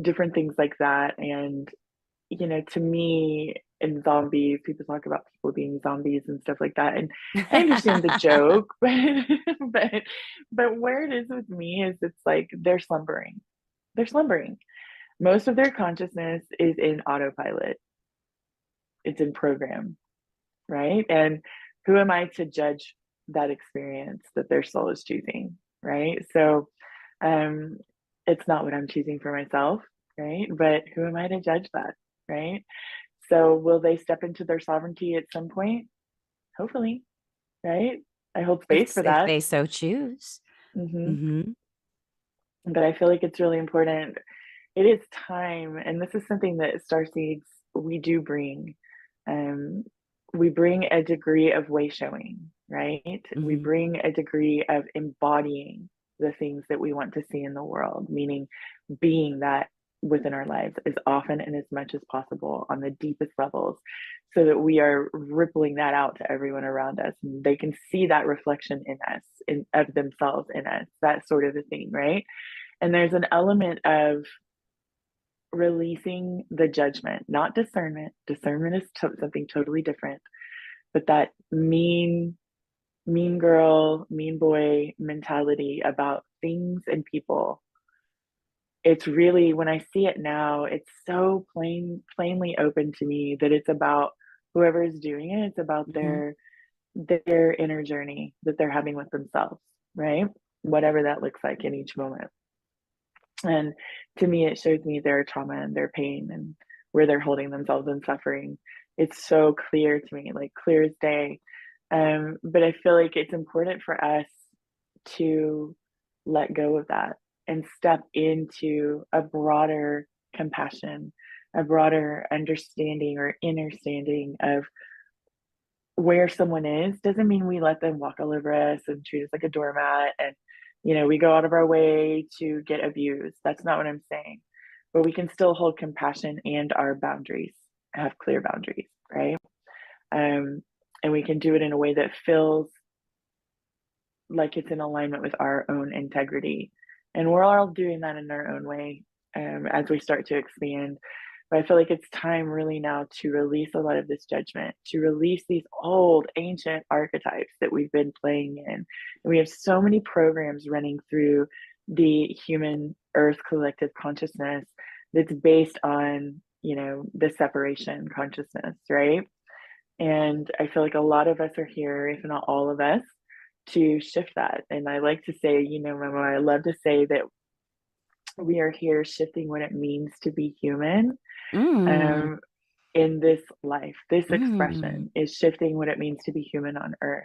different things like that. And to me, in zombies, people talk about people being zombies and stuff like that. And I understand the joke, but but where it is with me is it's like they're slumbering. They're slumbering. Most of their consciousness is in autopilot. It's in program, right? And who am I to judge that experience that their soul is choosing, right? So um it's not what I'm choosing for myself, right? But who am I to judge that, right? So will they step into their sovereignty at some point? Hopefully, right? I hold space for If that. they so choose. Hmm. Mm-hmm. But I feel like it's really important. It is time, and this is something that Starseeds we do bring. Um, we bring a degree of way showing, right? We Mm-hmm. bring a degree of embodying the things that we want to see in the world, meaning being that within our lives as often and as much as possible on the deepest levels, so that we are rippling that out to everyone around us and they can see that reflection in us, in of themselves in us, that sort of a thing, right? And there's an element of releasing the judgment, not discernment. Discernment is something totally different, but that mean girl, mean boy mentality about things and people. It's really, when I see it now, it's so plainly open to me that it's about whoever is doing it. It's about Mm-hmm. their inner journey that they're having with themselves, right? Whatever that looks like in each moment. And to me, it shows me their trauma and their pain and where they're holding themselves in suffering. It's so clear to me, like clear as day. But I feel like it's important for us to let go of that and step into a broader compassion, a broader understanding or understanding of where someone is. Doesn't mean we let them walk all over us and treat us like a doormat and we go out of our way to get abused. That's not what I'm saying. But we can still hold compassion and our boundaries, have clear boundaries, right? um, and we can do it in a way that feels like it's in alignment with our own integrity. And we're all doing that in our own way, as we start to expand. But I feel like it's time really now to release a lot of this judgment, to release these old ancient archetypes that we've been playing in. And we have so many programs running through the human earth collective consciousness that's based on, the separation consciousness, right? And I feel like a lot of us are here, if not all of us, to shift that. And I like to say, Momo, I love to say that we are here shifting what it means to be human, Mm, um, in this life. This mm. expression is shifting what it means to be human on Earth.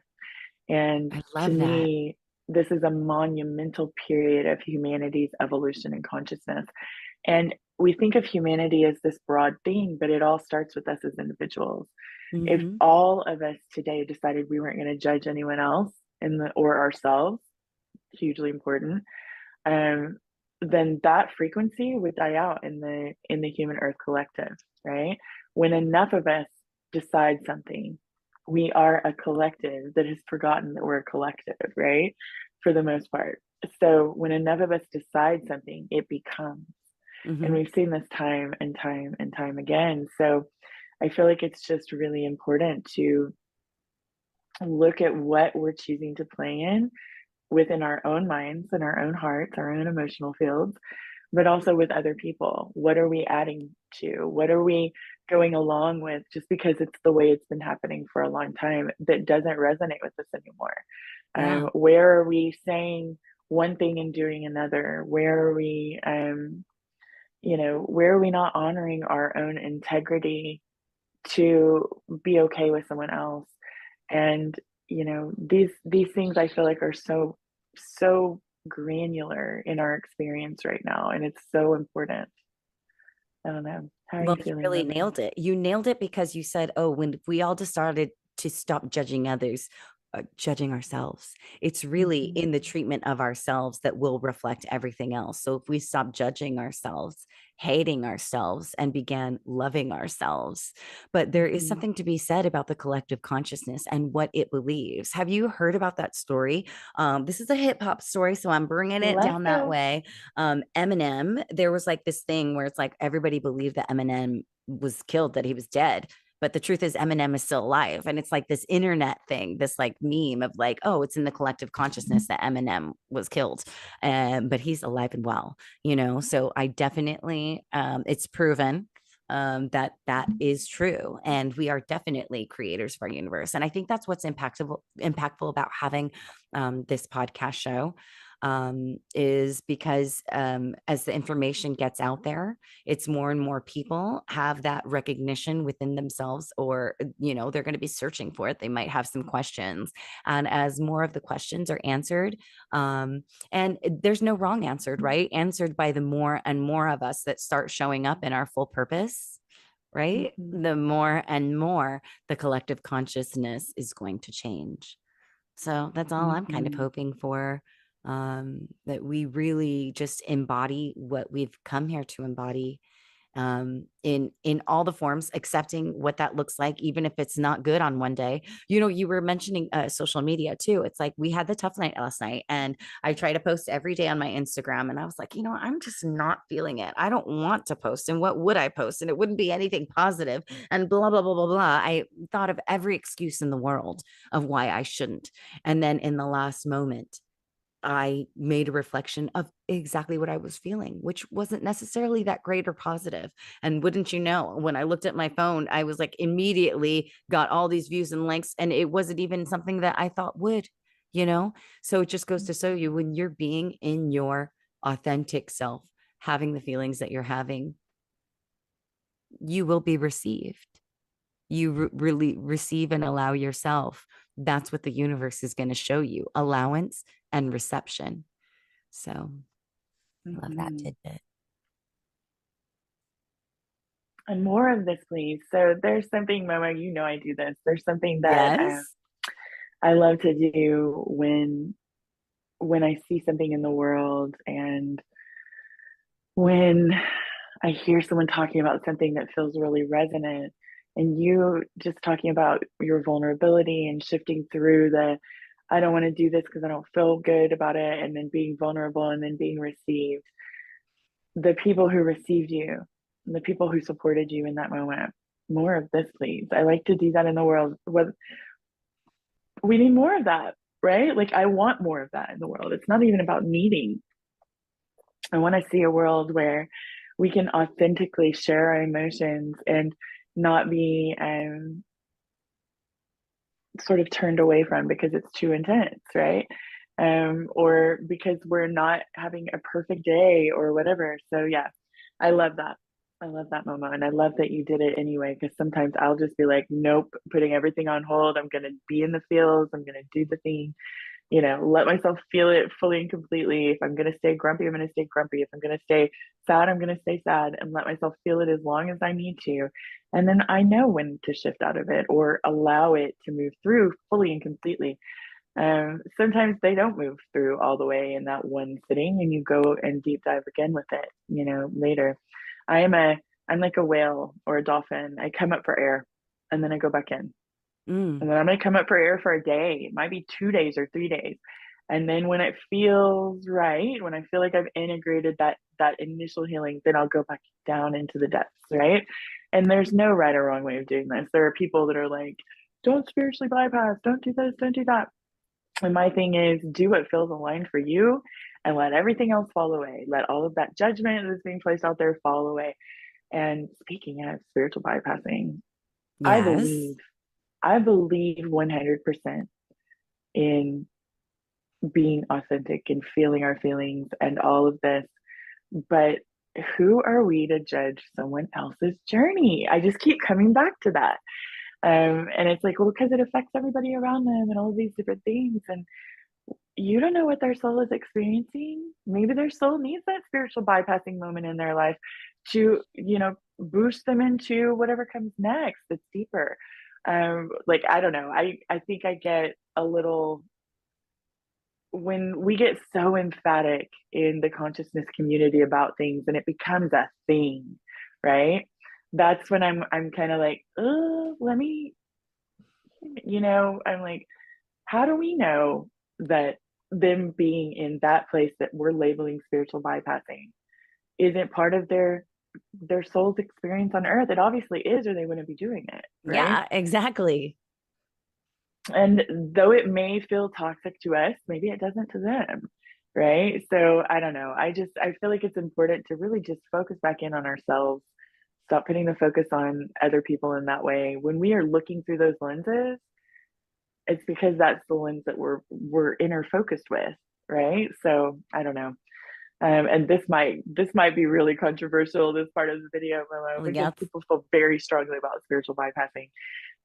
And I to love that. me, this is a monumental period of humanity's evolution and consciousness. And we think of humanity as this broad thing, but it all starts with us as individuals. If Mm-hmm. all of us today decided we weren't going to judge anyone else or ourselves, hugely important, um, then that frequency would die out in the human earth collective, right? When enough of us decide something, we are a collective that has forgotten that we're a collective, right? For the most part. So when enough of us decide something, it becomes. And Mm-hmm. we've seen this time and time and time again. So I feel like it's just really important to look at what we're choosing to play in within our own minds and our own hearts, our own emotional fields, but also with other people. What are we adding to? What are we going along with just because it's the way it's been happening for a long time that doesn't resonate with us anymore? Yeah. Where are we saying one thing and doing another? Where are we not honoring our own integrity to be okay with someone else? And these things I feel like are so granular in our experience right now, and it's so important. I don't know. How are Well, you you feeling, really Momo? nailed it. You nailed it because you said, oh, when we all decided to stop judging others, judging ourselves, it's really Hmm. in the treatment of ourselves that will reflect everything else. So if we stop judging ourselves, hating ourselves, and began loving ourselves, but there is Hmm. something to be said about the collective consciousness and what it believes. Have you heard about that story? This is a hip hop story, so I'm bringing it Let's down that go. way. Eminem, there was like this thing where it's like everybody believed that Eminem was killed, that he was dead. But the truth is, Eminem is still alive. And it's like this internet thing, this like meme of like, oh, it's in the collective consciousness that Eminem was killed. But he's alive and well, So I definitely, it's proven that is true, and we are definitely creators of our universe. And I think that's what's impactful about having this podcast show. is because as the information gets out there, it's more and more people have that recognition within themselves, or, they're going to be searching for it. They might have some questions. And as more of the questions are answered, and there's no wrong answered, right? Answered by the more and more of us that start showing up in our full purpose, right? Mm-hmm. The more and more the collective consciousness is going to change. So that's all I'm kind of Mm-hmm. hoping for, that we really just embody what we've come here to embody, in all the forms, accepting what that looks like, even if it's not good on one day. You were mentioning social media too. It's like we had the tough night last night, and I try to post every day on my Instagram, and I was like, I'm just not feeling it. I don't want to post, and what would I post? And it wouldn't be anything positive, and blah blah blah blah blah. I thought of every excuse in the world of why I shouldn't, and then in the last moment, I made a reflection of exactly what I was feeling, which wasn't necessarily that great or positive. And wouldn't you know, when I looked at my phone, I was like, immediately got all these views and likes, and it wasn't even something that I thought would, you know? So it just goes to show you, when you're being in your authentic self, having the feelings that you're having, you will be received. You really receive and allow yourself. That's what the universe is going to show you: allowance and reception. So I love that Mm-hmm. tidbit. And more of this, please. So there's something, Momo, I do this. There's something that Yes. I love to do when I see something in the world, and when I hear someone talking about something that feels really resonant, and you just talking about your vulnerability and shifting through the, I don't want to do this because I don't feel good about it, and then being vulnerable and then being received. The people who received you, the people who supported you in that moment. More of this, please. I like to do that in the world. We need more of that, right? Like, I want more of that in the world. It's not even about needing. I want to see a world where we can authentically share our emotions and not be sort of turned away from because it's too intense, right? Or because we're not having a perfect day or whatever. So yeah, I love that. I love that, Momo. And I love that you did it anyway, because sometimes I'll just be like, nope, putting everything on hold. I'm going to be in the fields. I'm going to do the thing, let myself feel it fully and completely. If I'm going to stay grumpy, I'm going to stay grumpy. If I'm going to stay sad, I'm going to stay sad, and let myself feel it as long as I need to. And then I know when to shift out of it or allow it to move through fully and completely. Sometimes they don't move through all the way in that one sitting, and you go and deep dive again with it, later. I'm like a whale or a dolphin. I come up for air and then I go back in. Mm. And then I'm going to come up for air for a day. It might be 2 days or 3 days. And then when it feels right, when I feel like I've integrated that initial healing, then I'll go back down into the depths, right? And there's no right or wrong way of doing this. There are people that are like, don't spiritually bypass, don't do this, don't do that. And my thing is, do what feels aligned for you and let everything else fall away. Let all of that judgment that's being placed out there fall away. And speaking of spiritual bypassing, I Yes. believe I believe 100% in being authentic and feeling our feelings and all of this. But who are we to judge someone else's journey? I just keep coming back to that. And it's like, well, because it affects everybody around them and all of these different things. And you don't know what their soul is experiencing. Maybe their soul needs that spiritual bypassing moment in their life to, boost them into whatever comes next that's deeper. Like, I don't know. I think I get a little, when we get so emphatic in the consciousness community about things and it becomes a thing, right? That's when I'm kind of like, oh, let me, I'm like, how do we know that them being in that place that we're labeling spiritual bypassing isn't part of their soul's experience on earth? It obviously is, or they wouldn't be doing it, right? Yeah, exactly. And though it may feel toxic to us, maybe it doesn't to them, right? So I don't know. I feel like it's important to really just focus back in on ourselves, stop putting the focus on other people in that way. When we are looking through those lenses, it's because that's the ones that we're inner focused with, right? So I don't know. And this might be really controversial, this part of the video, Momo, because Yes, people feel very strongly about spiritual bypassing.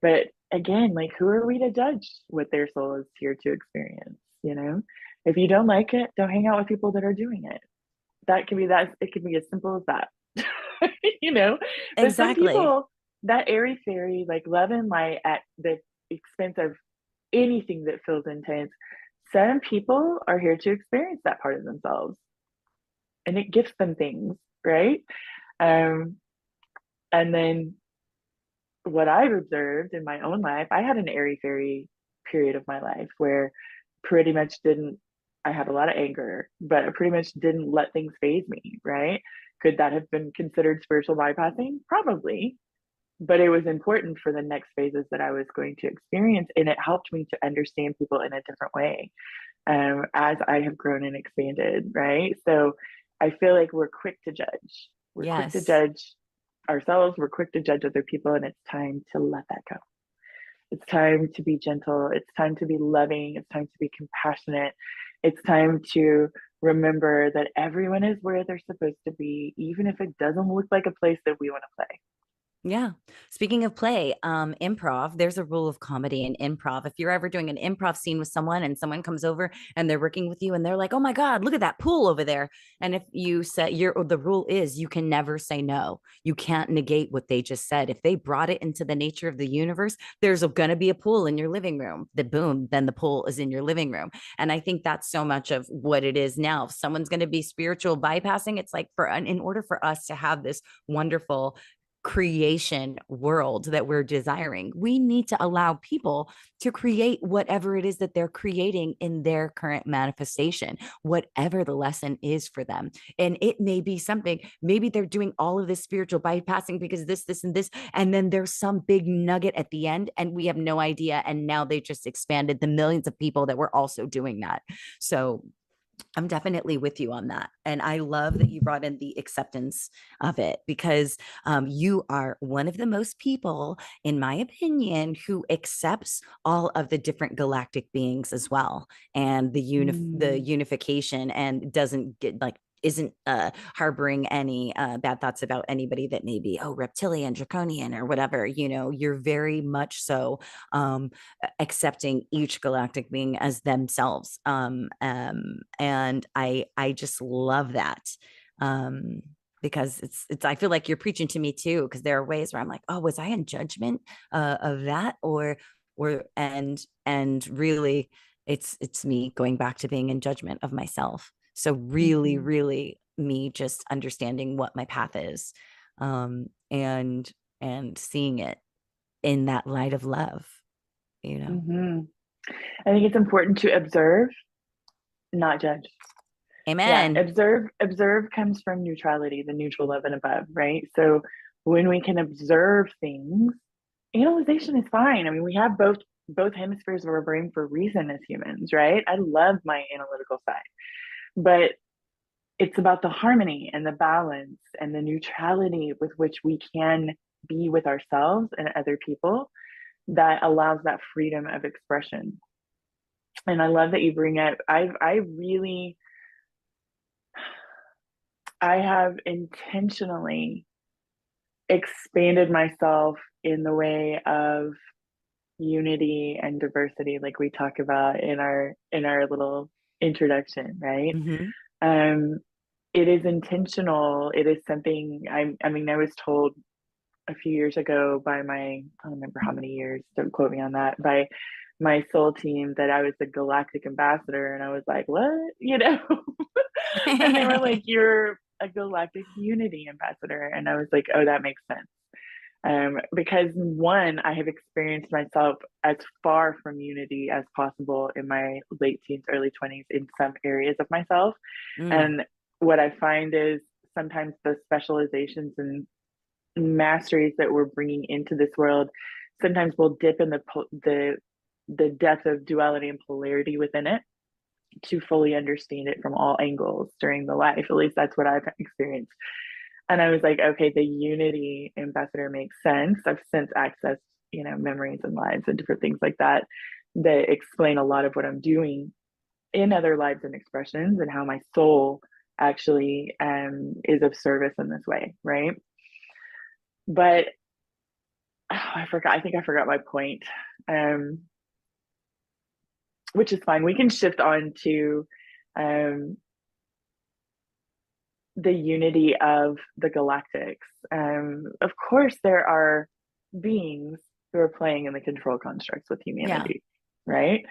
But again, like, who are we to judge what their soul is here to experience? You know, if you don't like it, don't hang out with people that are doing it. That can be that. It can be as simple as that. You know, but some exactly. people, that airy fairy, like love and light at the expense of anything that feels intense. Some people are here to experience that part of themselves, and it gives them things, right? Um, and then what I've observed in my own life, I had an airy fairy period of my life where pretty much didn't, I had a lot of anger, but I pretty much didn't let things phase me, right? Could that have been considered spiritual bypassing? Probably, but it was important for the next phases that I was going to experience. And it helped me to understand people in a different way, as I have grown and expanded, right? So I feel like we're quick to judge. We're quick to Yes. judge ourselves, we're quick to judge other people, and it's time to let that go. It's time to be gentle. It's time to be loving. It's time to be compassionate. It's time to remember that everyone is where they're supposed to be, even if it doesn't look like a place that we want to play. Yeah. Speaking of play, improv, there's a rule of comedy in improv. If you're ever doing an improv scene with someone and someone comes over and they're working with you and they're like, "Oh my God, look at that pool over there." And if you say the rule is you can never say no. You can't negate what they just said. If they brought it into the nature of the universe, there's going to be a pool in your living room. The boom, then the pool is in your living room. And I think that's so much of what it is now. If someone's going to be spiritual bypassing, it's like in order for us to have this wonderful creation world that we're desiring, we need to allow people to create whatever it is that they're creating in their current manifestation, whatever the lesson is for them. And it may be something, maybe they're doing all of this spiritual bypassing because this, and this, and then there's some big nugget at the end, and we have no idea. And now they just expanded the millions of people that were also doing that. So I'm definitely with you on that. And I love that you brought in the acceptance of it because you are one of the most people, in my opinion, who accepts all of the different galactic beings as well, and the Mm, unification, and doesn't get like isn't harboring any bad thoughts about anybody that may be, oh, reptilian, draconian, or whatever. You're very much so um, accepting each galactic being as themselves. And I just love that. Um, because it's I feel like you're preaching to me too, because there are ways where I'm like, oh, was I in judgment of that, and really it's me going back to being in judgment of myself. So really, mhm, really me just understanding what my path is, and seeing it in that light of love, you know. mhm. I think it's important to observe, not judge. Yeah, Amen. observe comes from neutrality, the neutral love and above, right? So when we can observe things, analyzation is fine. I mean, we have both hemispheres of our brain for a reason as humans, right? I love my analytical side, but it's about the harmony and the balance and the neutrality with which we can be with ourselves and other people that allows that freedom of expression. And I love that you bring up, I have intentionally expanded myself in the way of unity and diversity, like we talk about in our little introduction, right? Mm-hmm. um it is intentional. It is something I mean, I was told a few years ago by my, I don't remember how many years, don't quote me on that, by my soul team, that I was the galactic ambassador, and I was like, what, you know? And they were like, you're a galactic unity ambassador, and I was like, oh, that makes sense. Because one, I have experienced myself as far from unity as possible in my late teens, early 20s in some areas of myself. Mm. And what I find is sometimes the specializations and masteries that we're bringing into this world sometimes we'll dip in the depth of duality and polarity within it to fully understand it from all angles during the life. At least that's what I've experienced. And I was like, okay, the unity ambassador makes sense. I've since accessed, you know, memories and lives and different things like that. that explain a lot of what I'm doing in other lives and expressions, and how my soul actually is of service in this way, right? But I forgot. I think I forgot my point, um, which is fine. We can shift on to um, the unity of the galactics. Of course, there are beings who are playing in the control constructs with Yeah. humanity, right?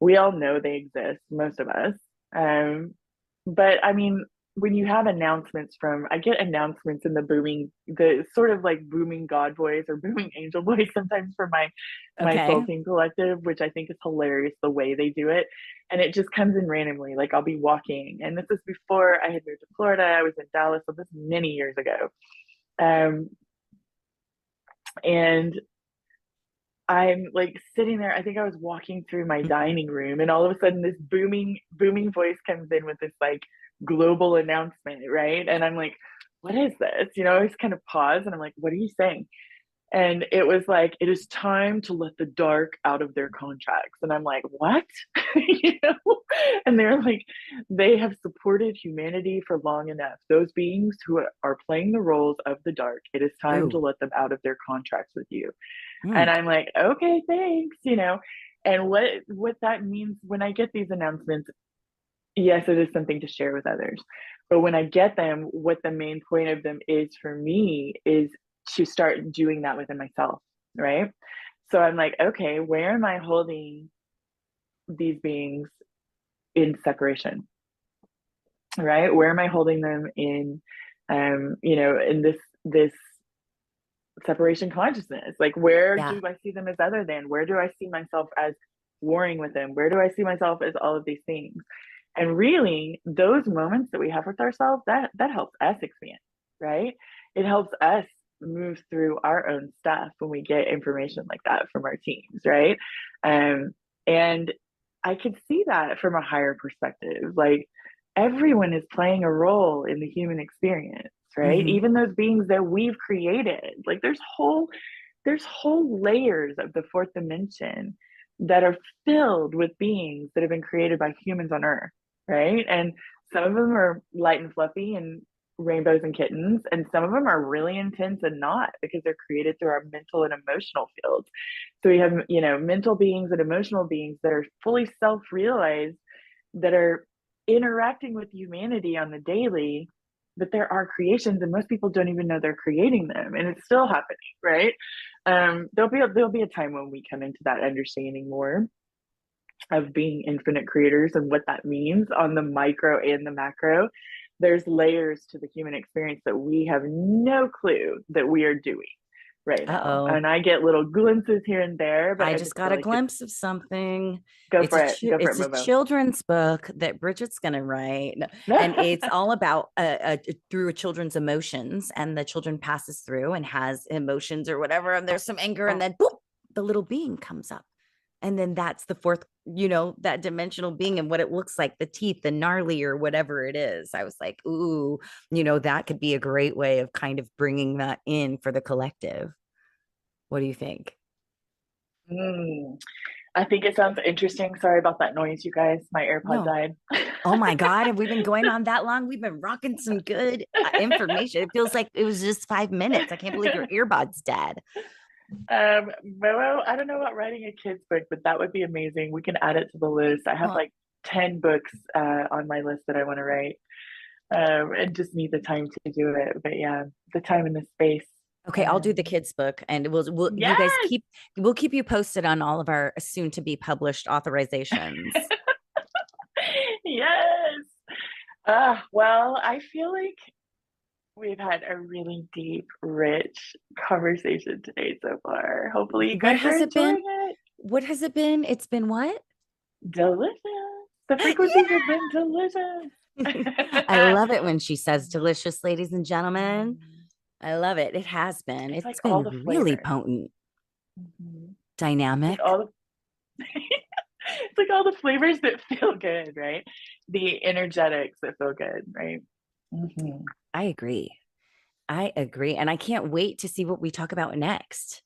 We all know they exist, most of us. Um, but I mean, when you have announcements from, I get announcements in the sort of like booming God voice or booming angel voice sometimes from my Okay. soul team collective, which I think is hilarious the way they do it. And it just comes in randomly. Like I'll be walking, and this is before I had moved to Florida. I was in Dallas, so this many years ago. Um, and I'm like sitting there. I think I was walking through my dining room, and all of a sudden, this booming voice comes in with this like global announcement, right? And I'm like, what is this? I always kind of pause and I'm like, what are you saying? And it was like, it is time to let the dark out of their contracts. And I'm like, what? you know? And they're like, they have supported humanity for long enough. Those beings who are playing the roles of the dark, it is time to Ooh. let them out of their contracts with you. And Mm. I'm like, okay, thanks. And what that means when I get these announcements, yes, it is something to share with others. But when I get them, what the main point of them is for me is to start doing that within myself, right? So I'm like, okay, where am I holding these beings in separation, right? Where am I holding them in this separation consciousness? Like, where Yeah. do I see them as other than? Where do I see myself as warring with them? Where do I see myself as all of these things? And really, those moments that we have with ourselves, that helps us expand, right? It helps us move through our own stuff when we get information like that from our teams, right? Um, and I could see that from a higher perspective. Like everyone is playing a role in the human experience, right? Mm-hmm. Even those beings that we've created. Like there's whole layers of the fourth dimension that are filled with beings that have been created by humans on Earth, right? And some of them are light and fluffy and rainbows and kittens, and some of them are really intense and not, because they're created through our mental and emotional fields. So we have, mental beings and emotional beings that are fully self-realized, that are interacting with humanity on the daily, but there are creations and most people don't even know they're creating them, and it's still happening, right? There'll be a time when we come into that understanding more of being infinite creators and what that means on the micro and the macro. There's layers to the human experience that we have no clue that we are doing right now. Uh-oh. And I get little glimpses here and there, but I I just just got feel a like it's glimpse of something. go for it. Go for it, It's a Momo. children's book that Bridget's going to write, and it's all about through a children's emotions, and the children passes through and has emotions or whatever, and there's some anger, and then boop, the little being comes up, and then that's the fourth, that dimensional being and what it looks like, the teeth, the gnarly or whatever it is. I was like, ooh, that could be a great way of kind of bringing that in for the collective. What do you think? Mm, I think it sounds interesting. Sorry about that noise, you guys. My AirPod No. died. Oh my God, have we been going on that long? We've been rocking some good information. It feels like it was just 5 minutes. I can't believe your earbud's dead. Momo, I don't know about writing a kid's book, but that would be amazing. We can add it to the list. I have Well, like 10 books on my list that I want to write, and just need the time to do it. But yeah, the time and the space. okay, I'll do the Um, kids' book, and we'll you guys yes. we'll keep you posted on all of our soon to be published authorizations. Yes. Well, I feel like we've had a really deep, rich conversation today so far. Hopefully, you What guys are has it been? enjoying it. What has it been? It's been what? Delicious. The frequencies have been delicious. I love it when she says delicious, ladies and gentlemen. Mm, I love it. It has been. it's like It's all been the really flavors. potent, Mhm. It's like dynamic. all the it's like all the flavors that feel good, right? The energetics that feel good, right? Hmm. I agree. I agree. And I can't wait to see what we talk about next.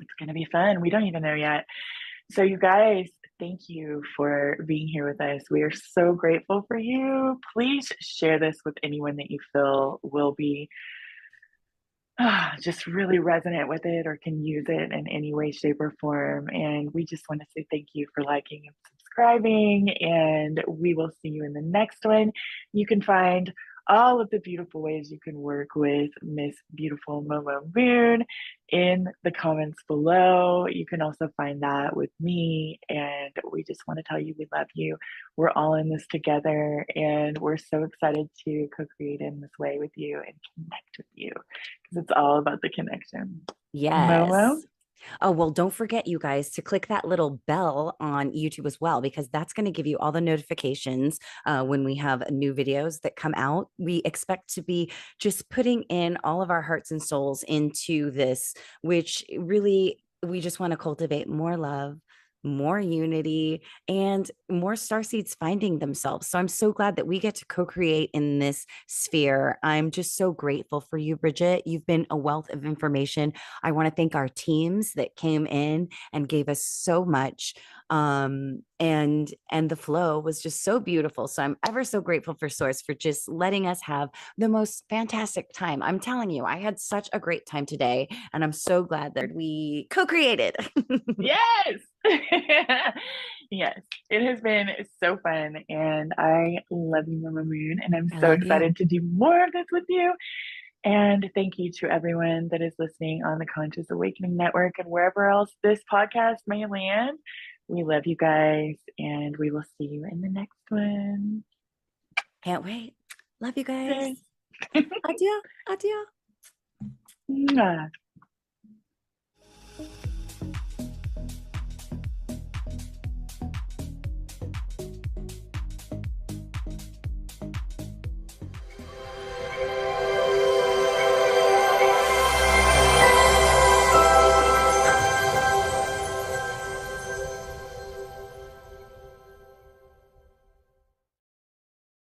It's gonna be fun. We don't even know yet. So, you guys, thank you for being here with us. We are so grateful for you. Please share this with anyone that you feel will be just really resonant with it or can use it in any way, shape, or form. And we just want to say thank you for liking and subscribing. And we will see you in the next one. You can find all of the beautiful ways you can work with Miss Beautiful Momo Moon in the comments below. You can also find that with me. And we just want to tell you we love you. We're all in this together. And we're so excited to co create in this way with you and connect with you because it's all about the connection. Momo? Yes. Oh, well, don't forget, you guys, to click that little bell on YouTube as well, because that's going to give you all the notifications when we have new videos that come out. We expect to be just putting in all of our hearts and souls into this, which really, we just want to cultivate more love, more unity, and more starseeds finding themselves. So I'm so glad that we get to co-create in this sphere. I'm just so grateful for you, Bridget. You've been a wealth of information. I want to thank our teams that came in and gave us so much. And the flow was just so beautiful. So I'm ever so grateful for Source for just letting us have the most fantastic time. I'm telling you, I had such a great time today, and I'm so glad that we co-created. Yes. Yes. It has been so fun. And I love you, Mama Moon. And I'm I so love you. excited to do more of this with you. And thank you to everyone that is listening on the Conscious Awakening Network and wherever else this podcast may land. We love you guys, and we will see you in the next one. Can't wait. Love you guys. Okay. Adieu. Adieu. Mwah.